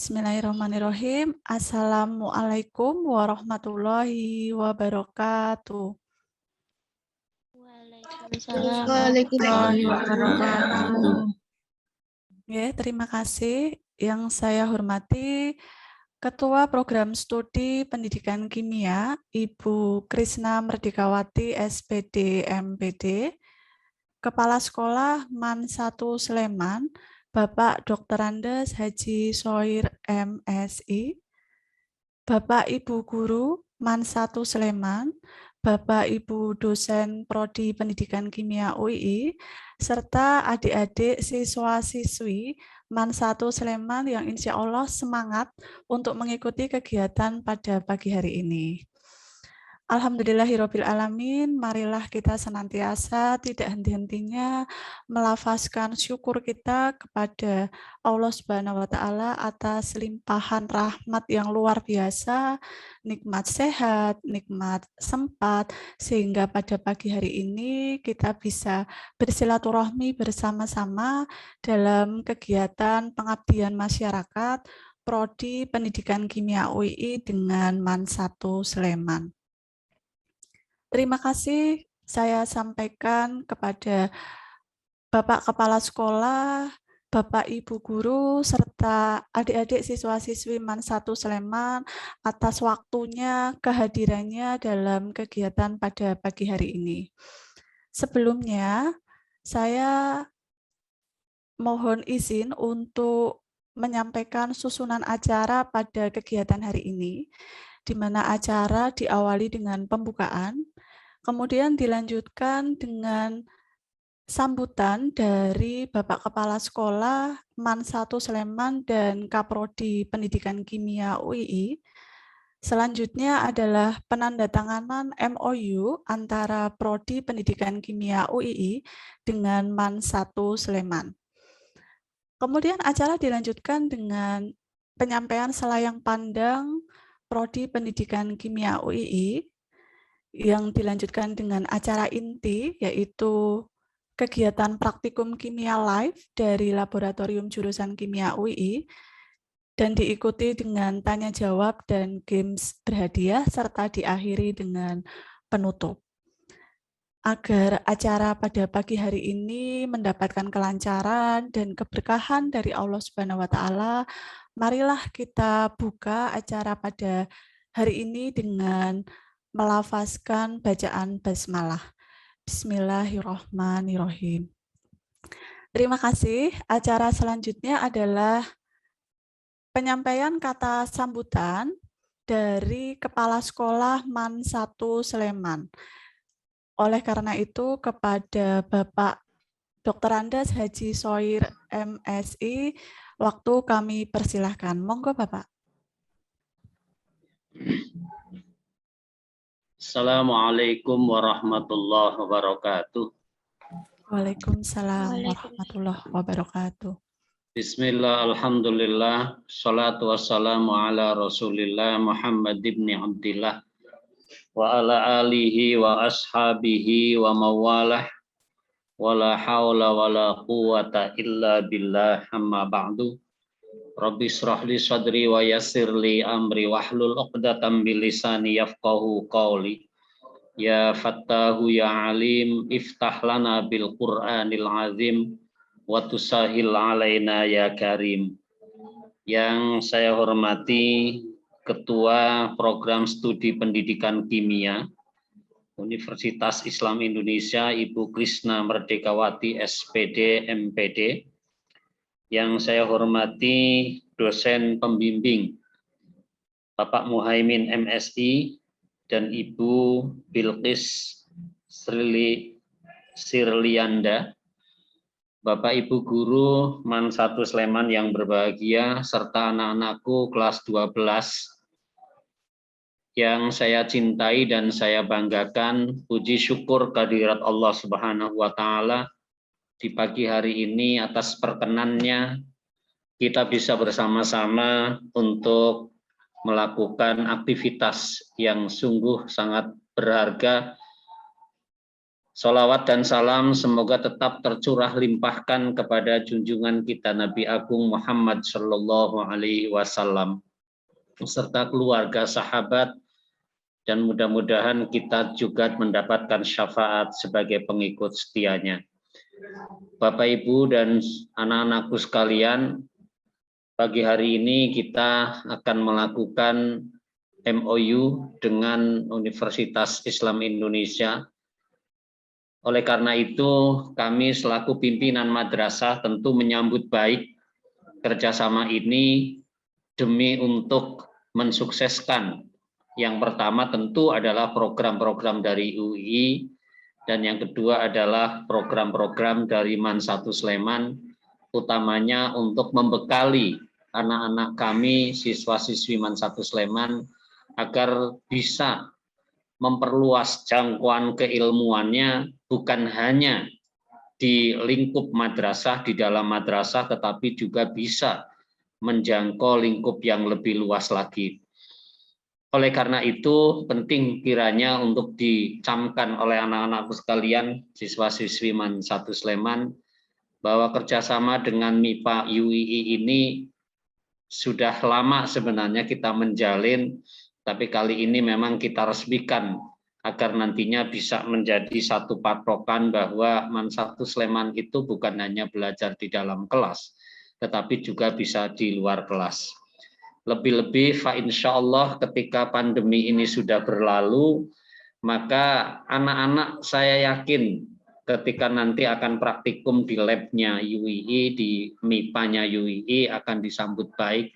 Bismillahirrahmanirrahim. Assalamualaikum warahmatullahi wabarakatuh. Waalaikumsalam Waalaikumsalam. warahmatullahi wabarakatuh. Ya, terima kasih. Yang saya hormati Ketua Program Studi Pendidikan Kimia, Ibu Krisna Merdekawati SPD MPD, Kepala Sekolah MAN 1 Sleman, Bapak Dr. Andes Haji Soir MSI, Bapak Ibu Guru MAN 1 Sleman, Bapak Ibu dosen Prodi Pendidikan Kimia UII, serta adik-adik siswa-siswi MAN 1 Sleman yang insya Allah semangat untuk mengikuti kegiatan pada pagi hari ini. Alhamdulillahirabbil alamin, marilah kita senantiasa tidak henti-hentinya melafazkan syukur kita kepada Allah Subhanahu wa taala atas limpahan rahmat yang luar biasa, nikmat sehat, nikmat sempat, sehingga pada pagi hari ini kita bisa bersilaturahmi bersama-sama dalam kegiatan pengabdian masyarakat Prodi Pendidikan Kimia UII dengan MAN 1 Sleman. Terima kasih saya sampaikan kepada Bapak Kepala Sekolah, Bapak Ibu Guru, serta adik-adik siswa-siswi MAN 1 Sleman atas waktunya, kehadirannya dalam kegiatan pada pagi hari ini. Sebelumnya, saya mohon izin untuk menyampaikan susunan acara pada kegiatan hari ini, di mana acara diawali dengan pembukaan, kemudian dilanjutkan dengan sambutan dari Bapak Kepala Sekolah MAN 1 Sleman dan Kaprodi Pendidikan Kimia UII. Selanjutnya adalah penandatanganan MOU antara Prodi Pendidikan Kimia UII dengan MAN 1 Sleman. Kemudian acara dilanjutkan dengan penyampaian selayang pandang Prodi Pendidikan Kimia UII yang dilanjutkan dengan acara inti, yaitu kegiatan praktikum kimia live dari Laboratorium Jurusan Kimia UII, dan diikuti dengan tanya jawab dan games berhadiah, serta diakhiri dengan penutup. Agar acara pada pagi hari ini mendapatkan kelancaran dan keberkahan dari Allah Subhanahu wa taala, marilah kita buka acara pada hari ini dengan melafazkan bacaan basmalah. Bismillahirrahmanirrahim. Terima kasih. Acara selanjutnya adalah penyampaian kata sambutan dari Kepala Sekolah MAN 1 Sleman. Oleh karena itu, kepada Bapak Dr. Andes Haji Soir MSI, waktu kami persilahkan. Monggo Bapak. Assalamualaikum warahmatullahi wabarakatuh. Waalaikumsalam warahmatullahi wabarakatuh. Bismillah, alhamdulillah, salatu wassalamu ala rasulillah Muhammad ibn Abdillah wa ala alihi wa ashabihi wa mawalah wa la hawla wa la quwata illa billah amma ba'du. Rabbi shrah li sadri wa yassir li amri wahlul 'uqdatam min lisani yafqahu qawli. Ya Fattahu ya Alim, iftah lana bil Qur'anil azim wa tusahil alaina ya Karim. Yang saya hormati Ketua Program Studi Pendidikan Kimia Universitas Islam Indonesia, Ibu Krisna Merdekawati SPD MPD. Yang saya hormati dosen pembimbing Bapak Muhaimin MSI dan Ibu Bilqis Sirlianda, Bapak Ibu Guru MAN 1 Sleman yang berbahagia, serta anak-anakku kelas 12 yang saya cintai dan saya banggakan. Puji syukur kehadirat Allah Subhanahu wa taala di pagi hari ini atas perkenannya kita bisa bersama-sama untuk melakukan aktivitas yang sungguh sangat berharga Salawat dan salam semoga tetap tercurah limpahkan kepada junjungan kita Nabi Agung Muhammad Sallallahu Alaihi Wasallam beserta keluarga, sahabat, dan mudah-mudahan kita juga mendapatkan syafaat sebagai pengikut setianya. Bapak, Ibu, dan anak-anakku sekalian, pagi hari ini kita akan melakukan MOU dengan Universitas Islam Indonesia. Oleh karena itu, kami selaku pimpinan madrasah tentu menyambut baik kerjasama ini demi untuk mensukseskan. Yang pertama tentu adalah program-program dari UI, dan yang kedua adalah program-program dari MAN 1 Sleman, utamanya untuk membekali anak-anak kami, siswa-siswi MAN 1 Sleman, agar bisa memperluas jangkauan keilmuannya bukan hanya di lingkup madrasah, di dalam madrasah, tetapi juga bisa menjangkau lingkup yang lebih luas lagi. Oleh karena itu, penting kiranya untuk dicamkan oleh anak-anakku sekalian, siswa-siswi MAN 1 Sleman, bahwa kerjasama dengan MIPA UII ini sudah lama sebenarnya kita menjalin, tapi kali ini memang kita resmikan agar nantinya bisa menjadi satu patokan bahwa MAN 1 Sleman itu bukan hanya belajar di dalam kelas, tetapi juga bisa di luar kelas. Lebih-lebih fa insya Allah ketika pandemi ini sudah berlalu, maka anak-anak saya yakin ketika nanti akan praktikum di labnya UII, di MIPA-nya UII akan disambut baik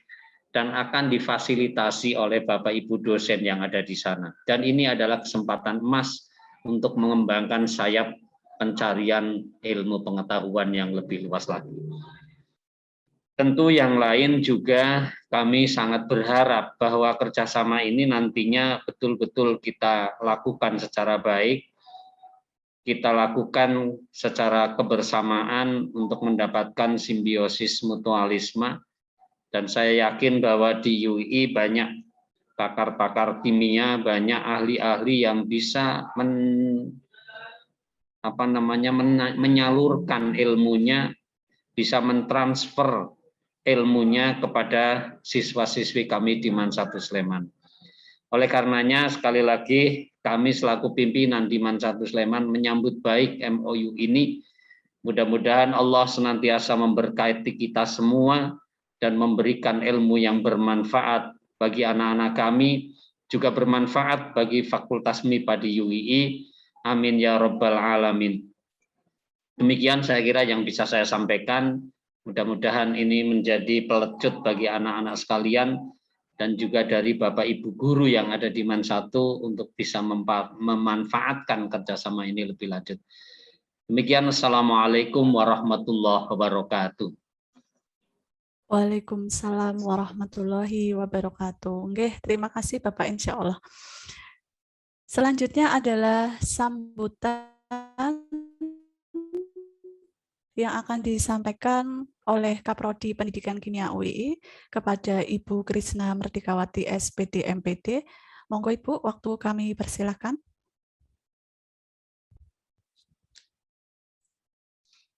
dan akan difasilitasi oleh Bapak Ibu dosen yang ada di sana. Dan ini adalah kesempatan emas untuk mengembangkan sayap pencarian ilmu pengetahuan yang lebih luas lagi. Tentu yang lain juga kami sangat berharap bahwa kerjasama ini nantinya betul-betul kita lakukan secara baik, kita lakukan secara kebersamaan untuk mendapatkan simbiosis mutualisme. Dan saya yakin bahwa di UI banyak pakar-pakar kimia, banyak ahli-ahli yang bisa menyalurkan ilmunya, bisa mentransfer ilmunya kepada siswa-siswi kami di MAN 1 Sleman. Oleh karenanya, sekali lagi kami selaku pimpinan di MAN 1 Sleman menyambut baik MOU ini. Mudah-mudahan Allah senantiasa memberkati kita semua dan memberikan ilmu yang bermanfaat bagi anak-anak kami, juga bermanfaat bagi Fakultas MIPA di UII. Amin ya Rabbal Alamin. Demikian saya kira yang bisa saya sampaikan. Mudah-mudahan ini menjadi pelecut bagi anak-anak sekalian dan juga dari Bapak Ibu guru yang ada di MAN 1 untuk bisa memanfaatkan kerjasama ini lebih lanjut. Demikian, Assalamualaikum warahmatullahi wabarakatuh. Waalaikumsalam warahmatullahi wabarakatuh. Nggih, terima kasih Bapak, insya Allah. Selanjutnya adalah sambutan yang akan disampaikan oleh Kaprodi Pendidikan Kimia UII kepada Ibu Krisna Merdikawati SPD MPD. Monggo Ibu, waktu kami persilakan.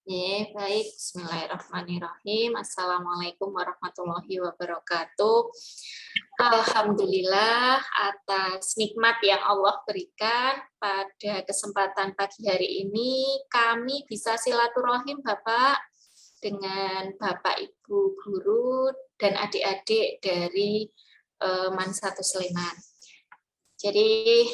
Ya, baik. Bismillahirrahmanirrahim. Assalamualaikum warahmatullahi wabarakatuh. Alhamdulillah atas nikmat yang Allah berikan pada kesempatan pagi hari ini kami bisa silaturahim Bapak dengan Bapak Ibu guru dan adik-adik dari MAN 1 Sleman. Jadi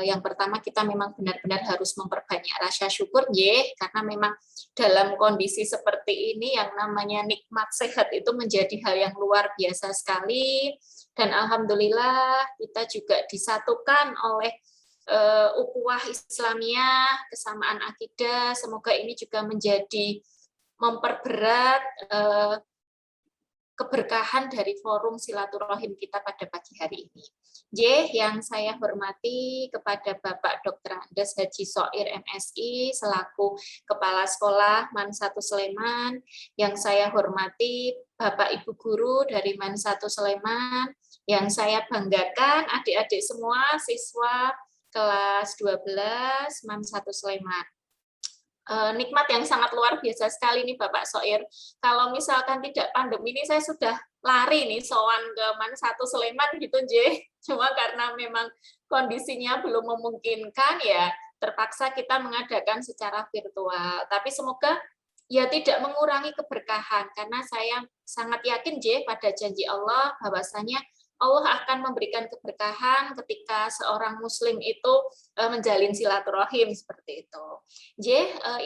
yang pertama kita memang benar-benar harus memperbanyak rasa syukur karena memang dalam kondisi seperti ini yang namanya nikmat sehat itu menjadi hal yang luar biasa sekali, dan alhamdulillah kita juga disatukan oleh ukhuwah Islamiyah, kesamaan akidah. Semoga ini juga menjadi memperberat keberkahan dari forum silaturahim kita pada pagi hari ini. Yang saya hormati kepada Bapak Dr. Andes Haji Soir MSI selaku Kepala Sekolah MAN 1 Sleman, yang saya hormati Bapak Ibu Guru dari MAN 1 Sleman, yang saya banggakan adik-adik semua, siswa kelas 12 MAN 1 Sleman. Nikmat yang sangat luar biasa sekali nih Bapak Soir. Kalau misalkan tidak pandemi ini saya sudah lari nih sowan ke MAN 1 Sleman gitu, J. Cuma karena memang kondisinya belum memungkinkan ya terpaksa kita mengadakan secara virtual. Tapi semoga ya tidak mengurangi keberkahan karena saya sangat yakin, J, pada janji Allah bahwasanya Allah akan memberikan keberkahan ketika seorang muslim itu menjalin silaturahim seperti itu.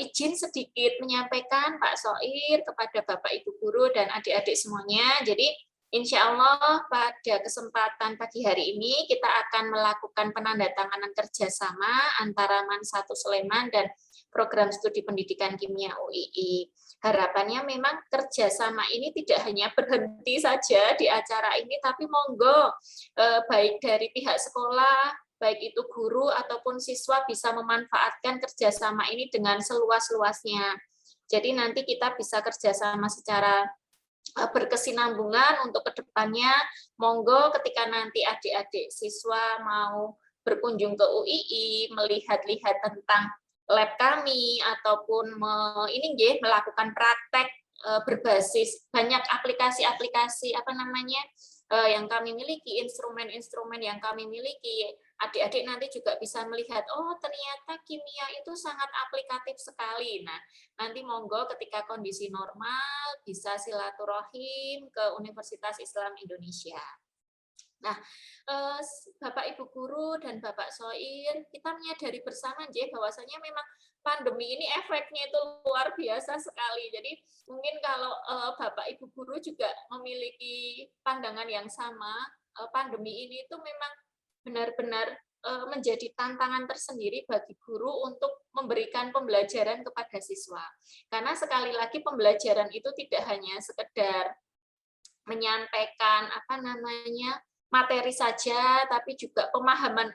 Izin sedikit menyampaikan Pak Soir kepada Bapak Ibu guru dan adik-adik semuanya. Jadi insya Allah pada kesempatan pagi hari ini kita akan melakukan penandatanganan kerjasama antara MAN 1 Sleman dan program studi pendidikan kimia UII. Harapannya memang kerjasama ini tidak hanya berhenti saja di acara ini, tapi monggo baik dari pihak sekolah, baik itu guru ataupun siswa bisa memanfaatkan kerjasama ini dengan seluas-luasnya. Jadi nanti kita bisa kerjasama secara berkesinambungan untuk kedepannya. Monggo ketika nanti adik-adik siswa mau berkunjung ke UII, melihat-lihat tentang lab kami ataupun melakukan praktek berbasis banyak aplikasi-aplikasi yang kami miliki, instrumen-instrumen yang kami miliki, adik-adik nanti juga bisa melihat, oh ternyata kimia itu sangat aplikatif sekali. Nah, nanti monggo ketika kondisi normal bisa silaturahim ke Universitas Islam Indonesia. Nah, Bapak Ibu guru dan Bapak Soir, kita menyadari bersama bahwasanya memang pandemi ini efeknya itu luar biasa sekali. Jadi mungkin kalau Bapak Ibu guru juga memiliki pandangan yang sama, pandemi ini itu memang benar-benar menjadi tantangan tersendiri bagi guru untuk memberikan pembelajaran kepada siswa. Karena sekali lagi pembelajaran itu tidak hanya sekedar menyampaikan materi saja, tapi juga pemahaman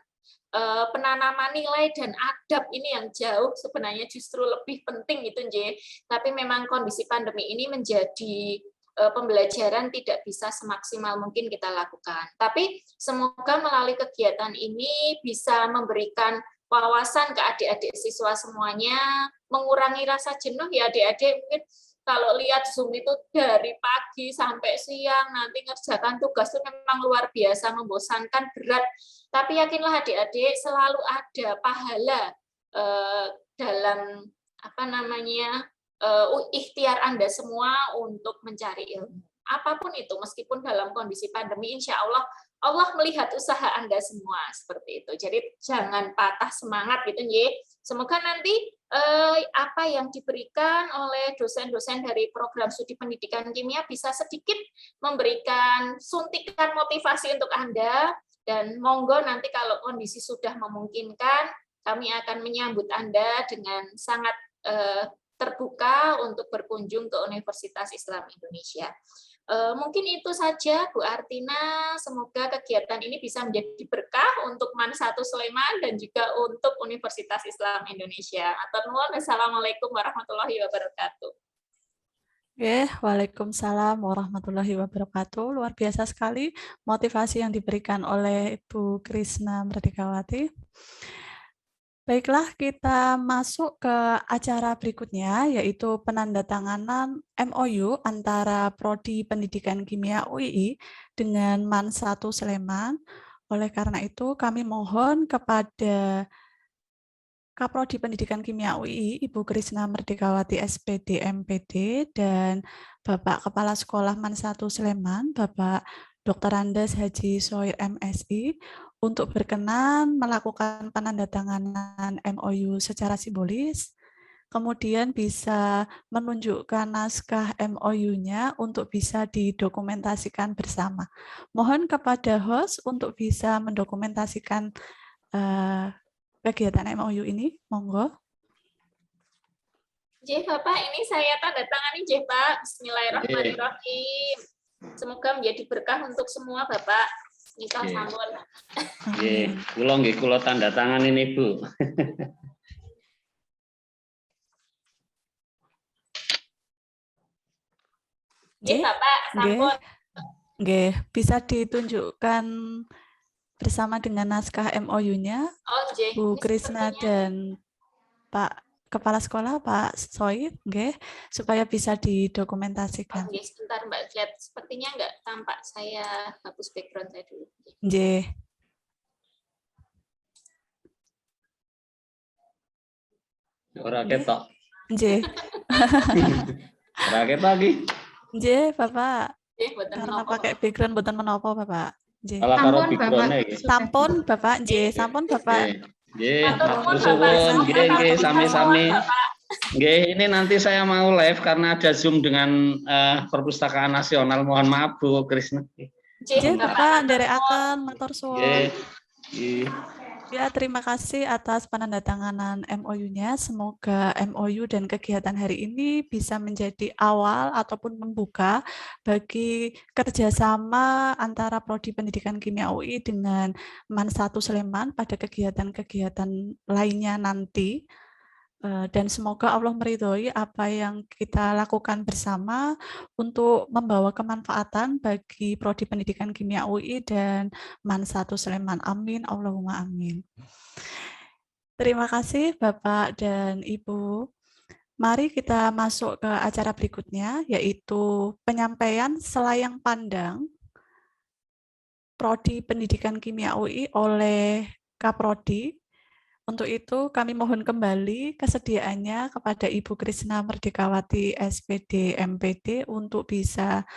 penanaman nilai dan adab ini yang jauh sebenarnya justru lebih penting itu, J. Tapi memang kondisi pandemi ini menjadi pembelajaran tidak bisa semaksimal mungkin kita lakukan. Tapi semoga melalui kegiatan ini bisa memberikan wawasan ke adik-adik siswa semuanya, mengurangi rasa jenuh ya adik-adik. Mungkin kalau lihat Zoom itu dari pagi sampai siang, nanti ngerjakan tugas itu memang luar biasa, membosankan, berat. Tapi yakinlah adik-adik selalu ada pahala dalam ikhtiar Anda semua untuk mencari ilmu. Apapun itu, meskipun dalam kondisi pandemi, insya Allah Allah melihat usaha Anda semua seperti itu. Jadi jangan patah semangat gitu, Semoga nanti apa yang diberikan oleh dosen-dosen dari program studi pendidikan kimia bisa sedikit memberikan suntikan motivasi untuk Anda, dan monggo nanti kalau kondisi sudah memungkinkan, kami akan menyambut Anda dengan sangat terbuka untuk berkunjung ke Universitas Islam Indonesia. Mungkin itu saja Bu Artina, semoga kegiatan ini bisa menjadi berkah untuk MAN 1 Sleman dan juga untuk Universitas Islam Indonesia. Assalamualaikum warahmatullahi wabarakatuh. Waalaikumsalam warahmatullahi wabarakatuh. Luar biasa sekali motivasi yang diberikan oleh Ibu Krisna Merdikawati. Baiklah, kita masuk ke acara berikutnya, yaitu penandatanganan MOU antara Prodi Pendidikan Kimia UII dengan MAN 1 Sleman. Oleh karena itu, kami mohon kepada Kaprodi Pendidikan Kimia UII, Ibu Krisna Merdikawati SPD MPD, dan Bapak Kepala Sekolah MAN 1 Sleman, Bapak Dr. Andes Haji Soir MSI, untuk berkenan melakukan penandatanganan MOU secara simbolis, kemudian bisa menunjukkan naskah MOU-nya untuk bisa didokumentasikan bersama. Mohon kepada host untuk bisa mendokumentasikan kegiatan MOU ini, monggo. Bapak, ini saya tanda tangani, Pak. Bismillahirrahmanirrahim. Semoga menjadi berkah untuk semua, Bapak. Nikah sampun. Kula tanda tangan ini, Bu. Bapak, sampun. Bisa ditunjukkan bersama dengan naskah MOU-nya Oh, J. Bu Ini Krisna sepertinya dan Pak Kepala Sekolah Pak Soid, nggih, supaya bisa didokumentasikan. Oke, sebentar Mbak lihat. Sepertinya nggak tampak. Saya hapus background saya dulu. Nggih. Ora Nggih. ketok. Nggih. Ora ketok iki. Nggih, Bapak. Boten Karena menapa, pakai Pak. background boten menapa, Bapak. Nggih. Kalah karo Sampun, background-e Bapak. iki. Sampun, Bapak. Nggih, sampun, Bapak. Nggih, Matur Sampun. nuwun, matur Bapak. suwun. Semoga Nggih, nggih, bisa sami-sami. sowan, Bapak. Nggih, ini nanti saya mau live karena ada Zoom dengan Perpustakaan Nasional. Mohon maaf Bu Krisna. Nggih, Bapak. Bapak, nderekaken matur suwun. Nggih. Nggih. Ya, terima kasih atas penandatanganan MOU-nya. Semoga MOU dan kegiatan hari ini bisa menjadi awal ataupun membuka bagi kerjasama antara Prodi Pendidikan Kimia UI dengan MAN 1 Sleman pada kegiatan-kegiatan lainnya nanti. Dan semoga Allah meridhoi apa yang kita lakukan bersama untuk membawa kemanfaatan bagi Prodi Pendidikan Kimia UI dan MAN 1 Sleman. Amin, Allahumma amin. Terima kasih Bapak dan Ibu. Mari kita masuk ke acara berikutnya, yaitu penyampaian selayang pandang Prodi Pendidikan Kimia UI oleh Kaprodi. Untuk itu kami mohon kembali kesediaannya kepada Ibu Krisna Merdekawati SPD MPD untuk bisa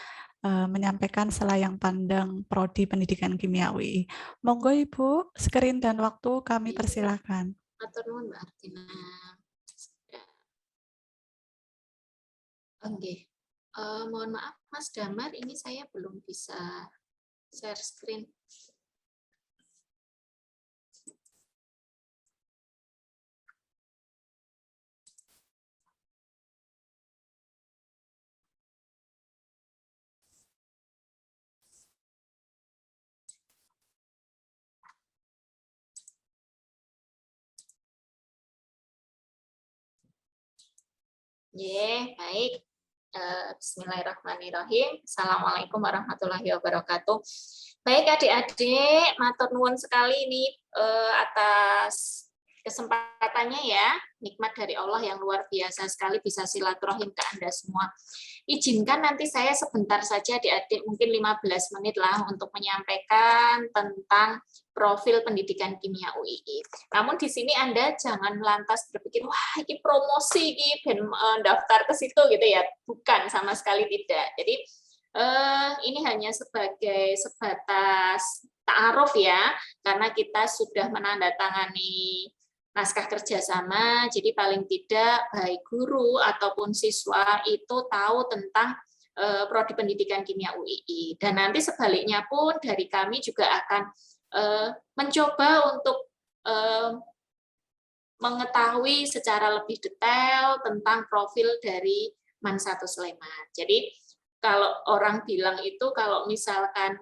menyampaikan selayang pandang Prodi Pendidikan Kimia UI. Monggo Ibu, screen dan waktu kami persilakan. Matur nuwun, Mbak Artina. Oke. Mohon maaf Mas Damar, ini saya belum bisa share screen. Baik. Bismillahirrahmanirrahim. Assalamualaikum warahmatullahi wabarakatuh. Baik adik-adik, matur nuwun sekali ini atas kesempatannya ya. Nikmat dari Allah yang luar biasa sekali bisa silaturahim ke Anda semua. Izinkan nanti saya sebentar saja adik-adik, mungkin 15 menit lah untuk menyampaikan tentang profil pendidikan kimia UII. Namun di sini Anda jangan lantas berpikir, wah ini promosi, ini daftar ke situ gitu ya. Bukan, sama sekali tidak. Jadi ini hanya sebagai sebatas ta'aruf ya, karena kita sudah menandatangani naskah kerjasama, jadi paling tidak baik guru ataupun siswa itu tahu tentang Prodi Pendidikan Kimia UII. Dan nanti sebaliknya pun dari kami juga akan mencoba untuk mengetahui secara lebih detail tentang profil dari MAN 1 Sleman. Jadi kalau orang bilang itu kalau misalkan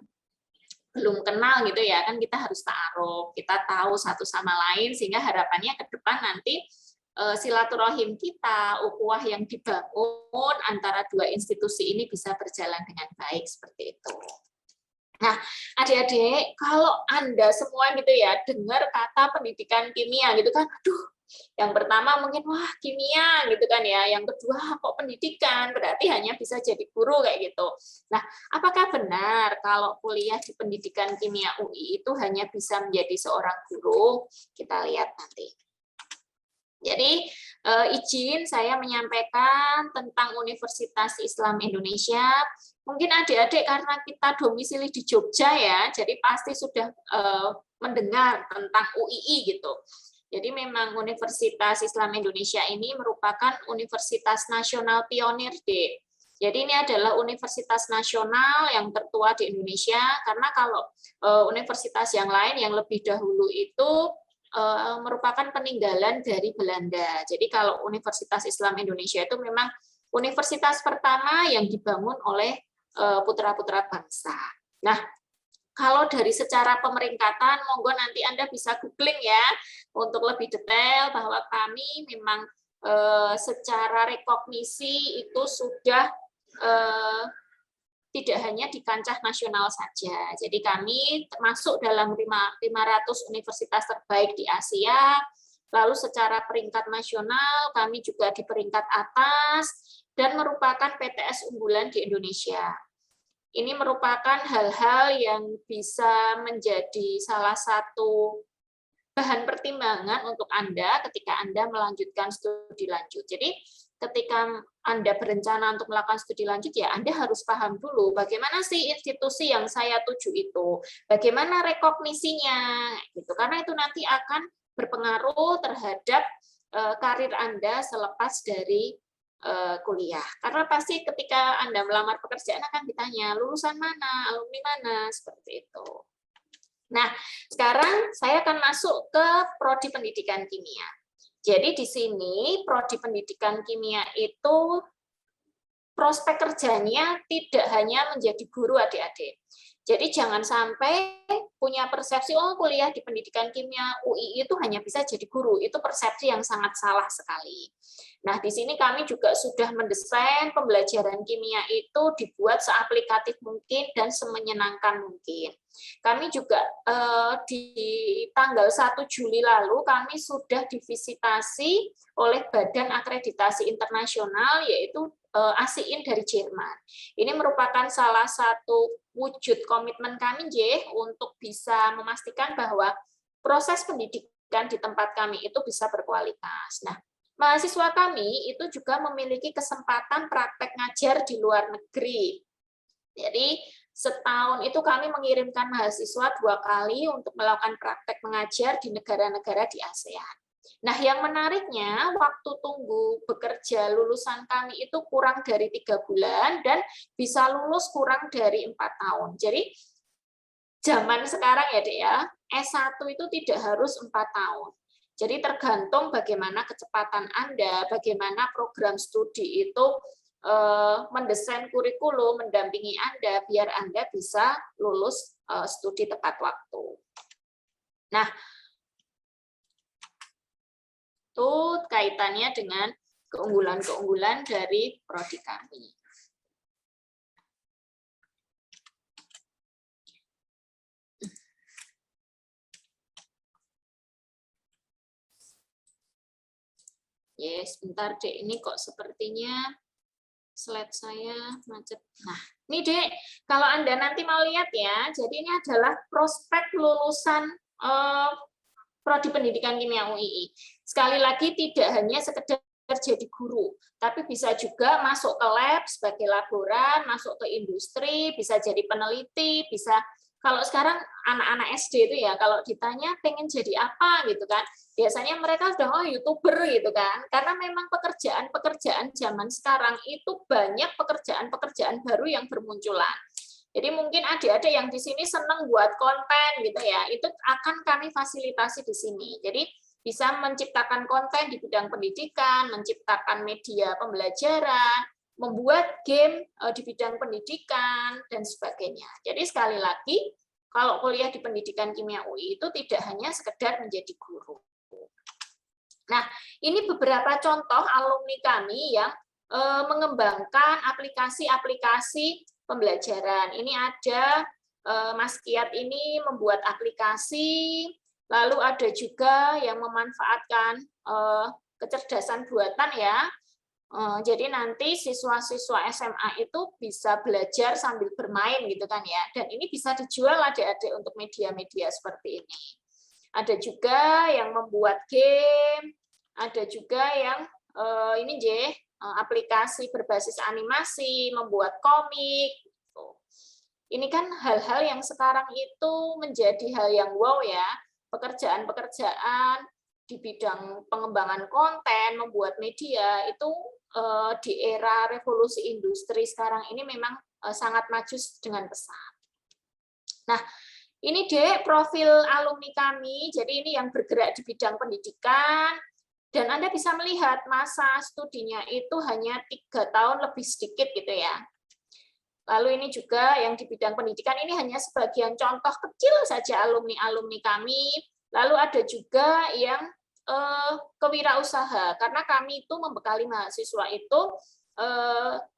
belum kenal gitu ya, kan kita harus ta'aruf, kita tahu satu sama lain sehingga harapannya ke depan nanti silaturahim kita, ukhuwah yang dibangun antara dua institusi ini bisa berjalan dengan baik seperti itu. Nah, adik-adik, kalau Anda semua gitu ya dengar kata pendidikan kimia gitu kan, aduh, yang pertama mungkin wah kimia gitu kan ya, yang kedua kok pendidikan, berarti hanya bisa jadi guru kayak gitu. Nah, apakah benar kalau kuliah di pendidikan kimia UI itu hanya bisa menjadi seorang guru? Kita lihat nanti. Jadi izin saya menyampaikan tentang Universitas Islam Indonesia. Mungkin adik-adik karena kita domisili di Jogja ya, jadi pasti sudah mendengar tentang UII gitu. Jadi memang Universitas Islam Indonesia ini merupakan universitas nasional pionir, Dek. Jadi ini adalah universitas nasional yang tertua di Indonesia, karena kalau universitas yang lain yang lebih dahulu itu merupakan peninggalan dari Belanda. Jadi kalau Universitas Islam Indonesia itu memang universitas pertama yang dibangun oleh putra-putra bangsa. Nah, kalau dari secara pemeringkatan, monggo nanti Anda bisa googling ya untuk lebih detail bahwa kami memang secara rekognisi itu sudah tidak hanya di kancah nasional saja. Jadi kami termasuk dalam 500 universitas terbaik di Asia, lalu secara peringkat nasional kami juga di peringkat atas, dan merupakan PTS unggulan di Indonesia. Ini merupakan hal-hal yang bisa menjadi salah satu bahan pertimbangan untuk Anda ketika Anda melanjutkan studi lanjut. Jadi ketika Anda berencana untuk melakukan studi lanjut, ya Anda harus paham dulu bagaimana sih institusi yang saya tuju itu, bagaimana rekognisinya, gitu. Karena itu nanti akan berpengaruh terhadap karir Anda selepas dari kuliah. Karena pasti ketika Anda melamar pekerjaan akan ditanya lulusan mana, alumni mana, seperti itu. Nah, sekarang saya akan masuk ke prodi pendidikan kimia. Jadi di sini prodi pendidikan kimia itu prospek kerjanya tidak hanya menjadi guru adik-adik. Jadi jangan sampai punya persepsi, oh kuliah di pendidikan kimia UI itu hanya bisa jadi guru. Itu persepsi yang sangat salah sekali. Nah, di sini kami juga sudah mendesain pembelajaran kimia itu dibuat seaplikatif mungkin dan semenyenangkan mungkin. Kami juga di tanggal 1 Juli lalu kami sudah divisitasi oleh Badan Akreditasi Internasional, yaitu ASIIN dari Jerman. Ini merupakan salah satu wujud komitmen kami untuk bisa memastikan bahwa proses pendidikan di tempat kami itu bisa berkualitas. Nah, mahasiswa kami itu juga memiliki kesempatan praktek ngajar di luar negeri. Jadi setahun itu kami mengirimkan mahasiswa 2 kali untuk melakukan praktek mengajar di negara-negara di ASEAN. Nah, yang menariknya, waktu tunggu bekerja lulusan kami itu kurang dari 3 bulan dan bisa lulus kurang dari 4 tahun. Jadi, zaman sekarang ya, Dek ya, S1 itu tidak harus 4 tahun. Jadi, tergantung bagaimana kecepatan Anda, bagaimana program studi itu mendesain kurikulum, mendampingi Anda, biar Anda bisa lulus studi tepat waktu. Nah, itu kaitannya dengan keunggulan-keunggulan dari prodi kami. Yes, bentar Dek, ini kok sepertinya slide saya macet. Nah, ini Dek, kalau Anda nanti mau lihat ya, jadi ini adalah prospek lulusan prodi pendidikan kimia UII. Sekali lagi tidak hanya sekedar jadi guru, tapi bisa juga masuk ke lab sebagai laboran, masuk ke industri, bisa jadi peneliti, bisa kalau sekarang anak-anak SD itu ya kalau ditanya pengen jadi apa gitu kan, biasanya mereka sudah YouTuber gitu kan, karena memang pekerjaan-pekerjaan zaman sekarang itu banyak pekerjaan-pekerjaan baru yang bermunculan. Jadi mungkin adik-adik yang di sini senang buat konten gitu ya, itu akan kami fasilitasi di sini. Jadi bisa menciptakan konten di bidang pendidikan, menciptakan media pembelajaran, membuat game di bidang pendidikan, dan sebagainya. Jadi sekali lagi, kalau kuliah di pendidikan kimia UI itu tidak hanya sekedar menjadi guru. Nah, ini beberapa contoh alumni kami yang mengembangkan aplikasi-aplikasi pembelajaran. Ini ada Mas Kiat ini membuat aplikasi, lalu ada juga yang memanfaatkan kecerdasan buatan ya. Jadi nanti siswa-siswa SMA itu bisa belajar sambil bermain gitu kan ya. Dan ini bisa dijual adik-adik untuk media-media seperti ini. Ada juga yang membuat game, ada juga yang ini aplikasi berbasis animasi, membuat komik. Ini kan hal-hal yang sekarang itu menjadi hal yang wow ya, pekerjaan-pekerjaan di bidang pengembangan konten, membuat media, itu di era revolusi industri sekarang ini memang sangat maju dengan pesat. Nah, ini profil alumni kami, jadi ini yang bergerak di bidang pendidikan, dan Anda bisa melihat masa studinya itu hanya 3 tahun lebih sedikit gitu ya. Lalu ini juga yang di bidang pendidikan, ini hanya sebagian contoh kecil saja alumni-alumni kami. Lalu ada juga yang kewirausaha, karena kami itu membekali mahasiswa itu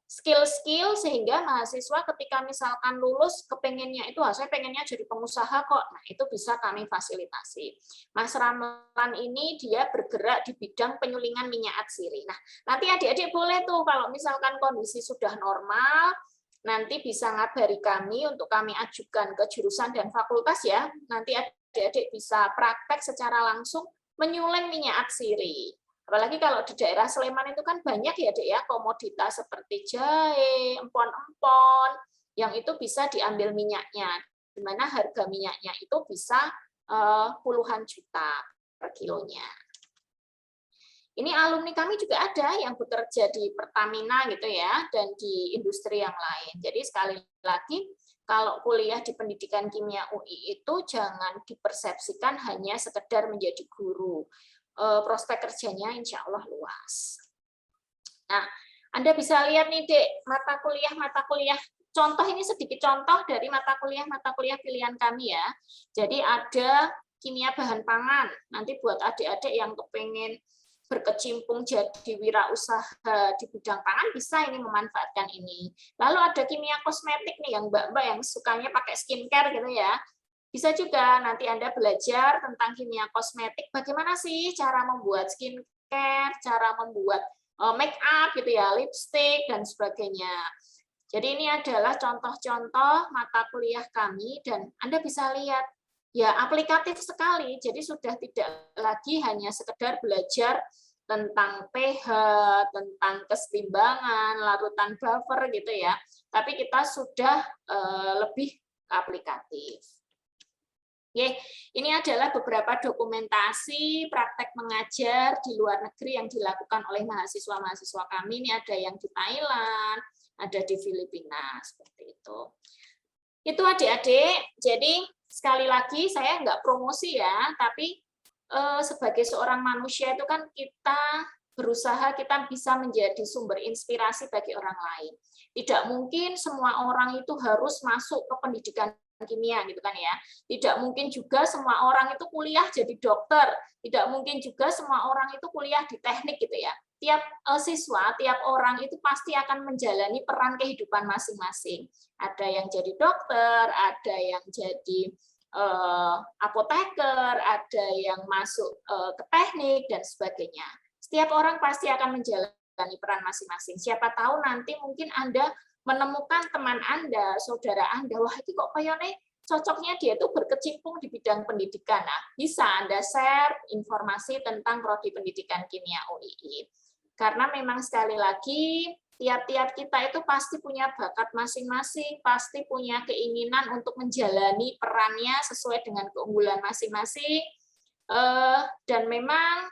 skill-skill sehingga mahasiswa ketika misalkan lulus kepengennya itu, saya pengennya jadi pengusaha kok, nah itu bisa kami fasilitasi. Mas Ramlan ini dia bergerak di bidang penyulingan minyak atsiri. Nah, nanti adik-adik boleh tuh kalau misalkan kondisi sudah normal, nanti bisa ngabari kami untuk kami ajukan ke jurusan dan fakultas ya. Nanti adik-adik bisa praktek secara langsung menyuling minyak atsiri. Apalagi kalau di daerah Sleman itu kan banyak ya Dek ya komoditas seperti jahe, empon-empon, yang itu bisa diambil minyaknya, di mana harga minyaknya itu bisa puluhan juta per kilonya. Ini alumni kami juga ada yang bekerja di Pertamina gitu ya, dan di industri yang lain. Jadi sekali lagi, kalau kuliah di pendidikan kimia UI itu jangan dipersepsikan hanya sekedar menjadi guru. Prospek kerjanya insya Allah luas. Nah, Anda bisa lihat nih Dek, mata kuliah, contoh ini sedikit contoh dari mata kuliah pilihan kami ya. Jadi ada kimia bahan pangan, nanti buat adik-adik yang kepengen berkecimpung jadi wirausaha di bidang pangan bisa ini memanfaatkan ini. Lalu ada kimia kosmetik nih yang mbak-mbak yang sukanya pakai skincare gitu ya. Bisa juga nanti Anda belajar tentang kimia kosmetik, bagaimana sih cara membuat skincare, cara membuat make up gitu ya, lipstick dan sebagainya. Jadi ini adalah contoh-contoh mata kuliah kami dan Anda bisa lihat ya aplikatif sekali. Jadi sudah tidak lagi hanya sekedar belajar tentang pH, tentang kesetimbangan, larutan buffer gitu ya. Tapi kita sudah lebih aplikatif. Ini adalah beberapa dokumentasi praktek mengajar di luar negeri yang dilakukan oleh mahasiswa-mahasiswa kami. Ini ada yang di Thailand, ada di Filipina, seperti itu. Itu adik-adik, jadi sekali lagi saya nggak promosi ya, tapi sebagai seorang manusia itu kan kita berusaha kita bisa menjadi sumber inspirasi bagi orang lain. Tidak mungkin semua orang itu harus masuk ke pendidikan kimia gitu kan ya. Tidak mungkin juga semua orang itu kuliah jadi dokter. Tidak mungkin juga semua orang itu kuliah di teknik gitu ya. Tiap siswa, tiap orang itu pasti akan menjalani peran kehidupan masing-masing. Ada yang jadi dokter, ada yang jadi apoteker, ada yang masuk ke teknik dan sebagainya. Setiap orang pasti akan menjalani peran masing-masing. Siapa tahu nanti mungkin Anda menemukan teman Anda, saudara Anda, wah itu kok kayaknya cocoknya dia itu berkecimpung di bidang pendidikan. Nah, bisa Anda share informasi tentang prodi pendidikan kimia UII. Karena memang sekali lagi, tiap-tiap kita itu pasti punya bakat masing-masing, pasti punya keinginan untuk menjalani perannya sesuai dengan keunggulan masing-masing, dan memang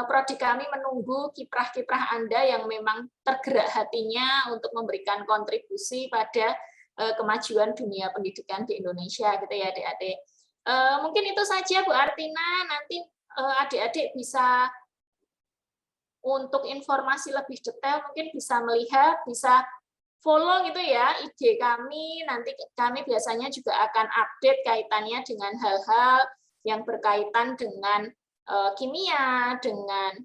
prodi kami menunggu kiprah-kiprah Anda yang memang tergerak hatinya untuk memberikan kontribusi pada kemajuan dunia pendidikan di Indonesia, gitu ya adik-adik. Mungkin itu saja Bu Artina, nanti adik-adik bisa untuk informasi lebih detail mungkin bisa melihat, bisa follow gitu ya IG kami, nanti kami biasanya juga akan update kaitannya dengan hal-hal yang berkaitan dengan kimia, dengan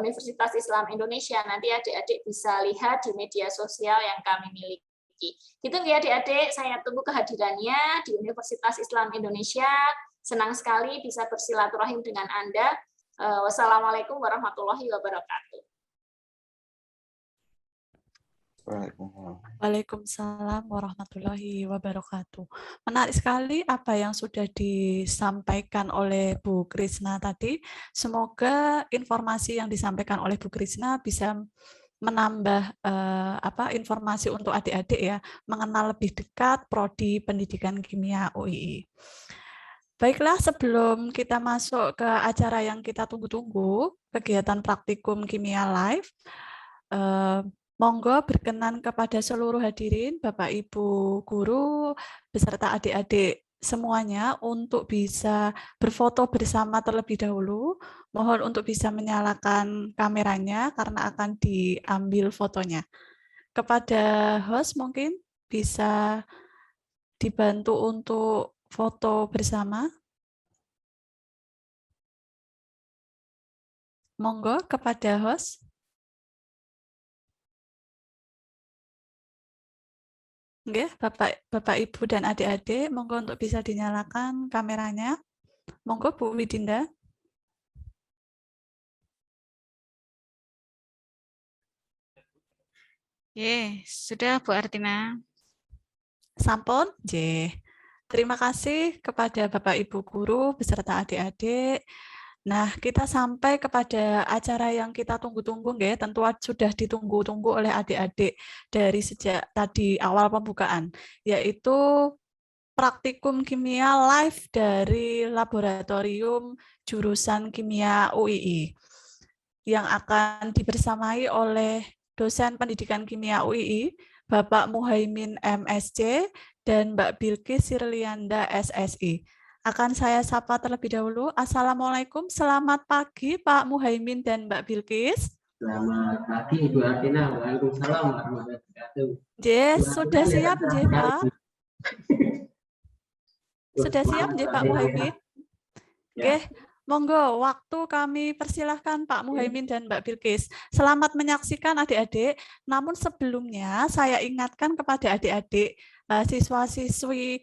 Universitas Islam Indonesia. Nanti adik-adik bisa lihat di media sosial yang kami miliki. Gitu ya adik-adik, saya tunggu kehadirannya di Universitas Islam Indonesia. Senang sekali bisa bersilaturahim dengan Anda. Wassalamualaikum warahmatullahi wabarakatuh. Waalaikumsalam warahmatullahi wabarakatuh. Menarik sekali apa yang sudah disampaikan oleh Bu Krisna tadi. Semoga informasi yang disampaikan oleh Bu Krisna bisa menambah informasi untuk adik-adik ya, mengenal lebih dekat prodi pendidikan kimia UII. Baiklah, sebelum kita masuk ke acara yang kita tunggu-tunggu, kegiatan praktikum kimia live, monggo berkenan kepada seluruh hadirin, Bapak Ibu guru, beserta adik-adik semuanya untuk bisa berfoto bersama terlebih dahulu. Mohon untuk bisa menyalakan kameranya karena akan diambil fotonya. Kepada host mungkin bisa dibantu untuk foto bersama. Monggo kepada host. Nggih, Bapak Ibu dan adik-adik, monggo untuk bisa dinyalakan kameranya. Monggo Bu Widinda. Sudah Bu Artina. Sampun, nggih. Terima kasih kepada Bapak Ibu guru beserta adik-adik. Nah, kita sampai kepada acara yang kita tunggu-tunggu, nggih. Tentu sudah ditunggu-tunggu oleh adik-adik dari sejak tadi awal pembukaan, yaitu praktikum kimia live dari laboratorium jurusan kimia UII yang akan dibersamai oleh dosen pendidikan kimia UII, Bapak Muhaimin MSc, dan Mbak Bilqis Sirlianda SSI. Akan saya sapa terlebih dahulu. Assalamualaikum, selamat pagi Pak Muhaimin dan Mbak Bilqis. Selamat pagi Ibu Artina. Waalaikumsalam warahmatullahi wabarakatuh. Yes, sudah siap nggih, Pak? Sudah siap nggih Pak Muhaimin? Oke, monggo waktu kami persilahkan Pak Muhaimin dan Mbak Bilqis. Selamat menyaksikan adik-adik. Namun sebelumnya saya ingatkan kepada adik-adik siswa-siswi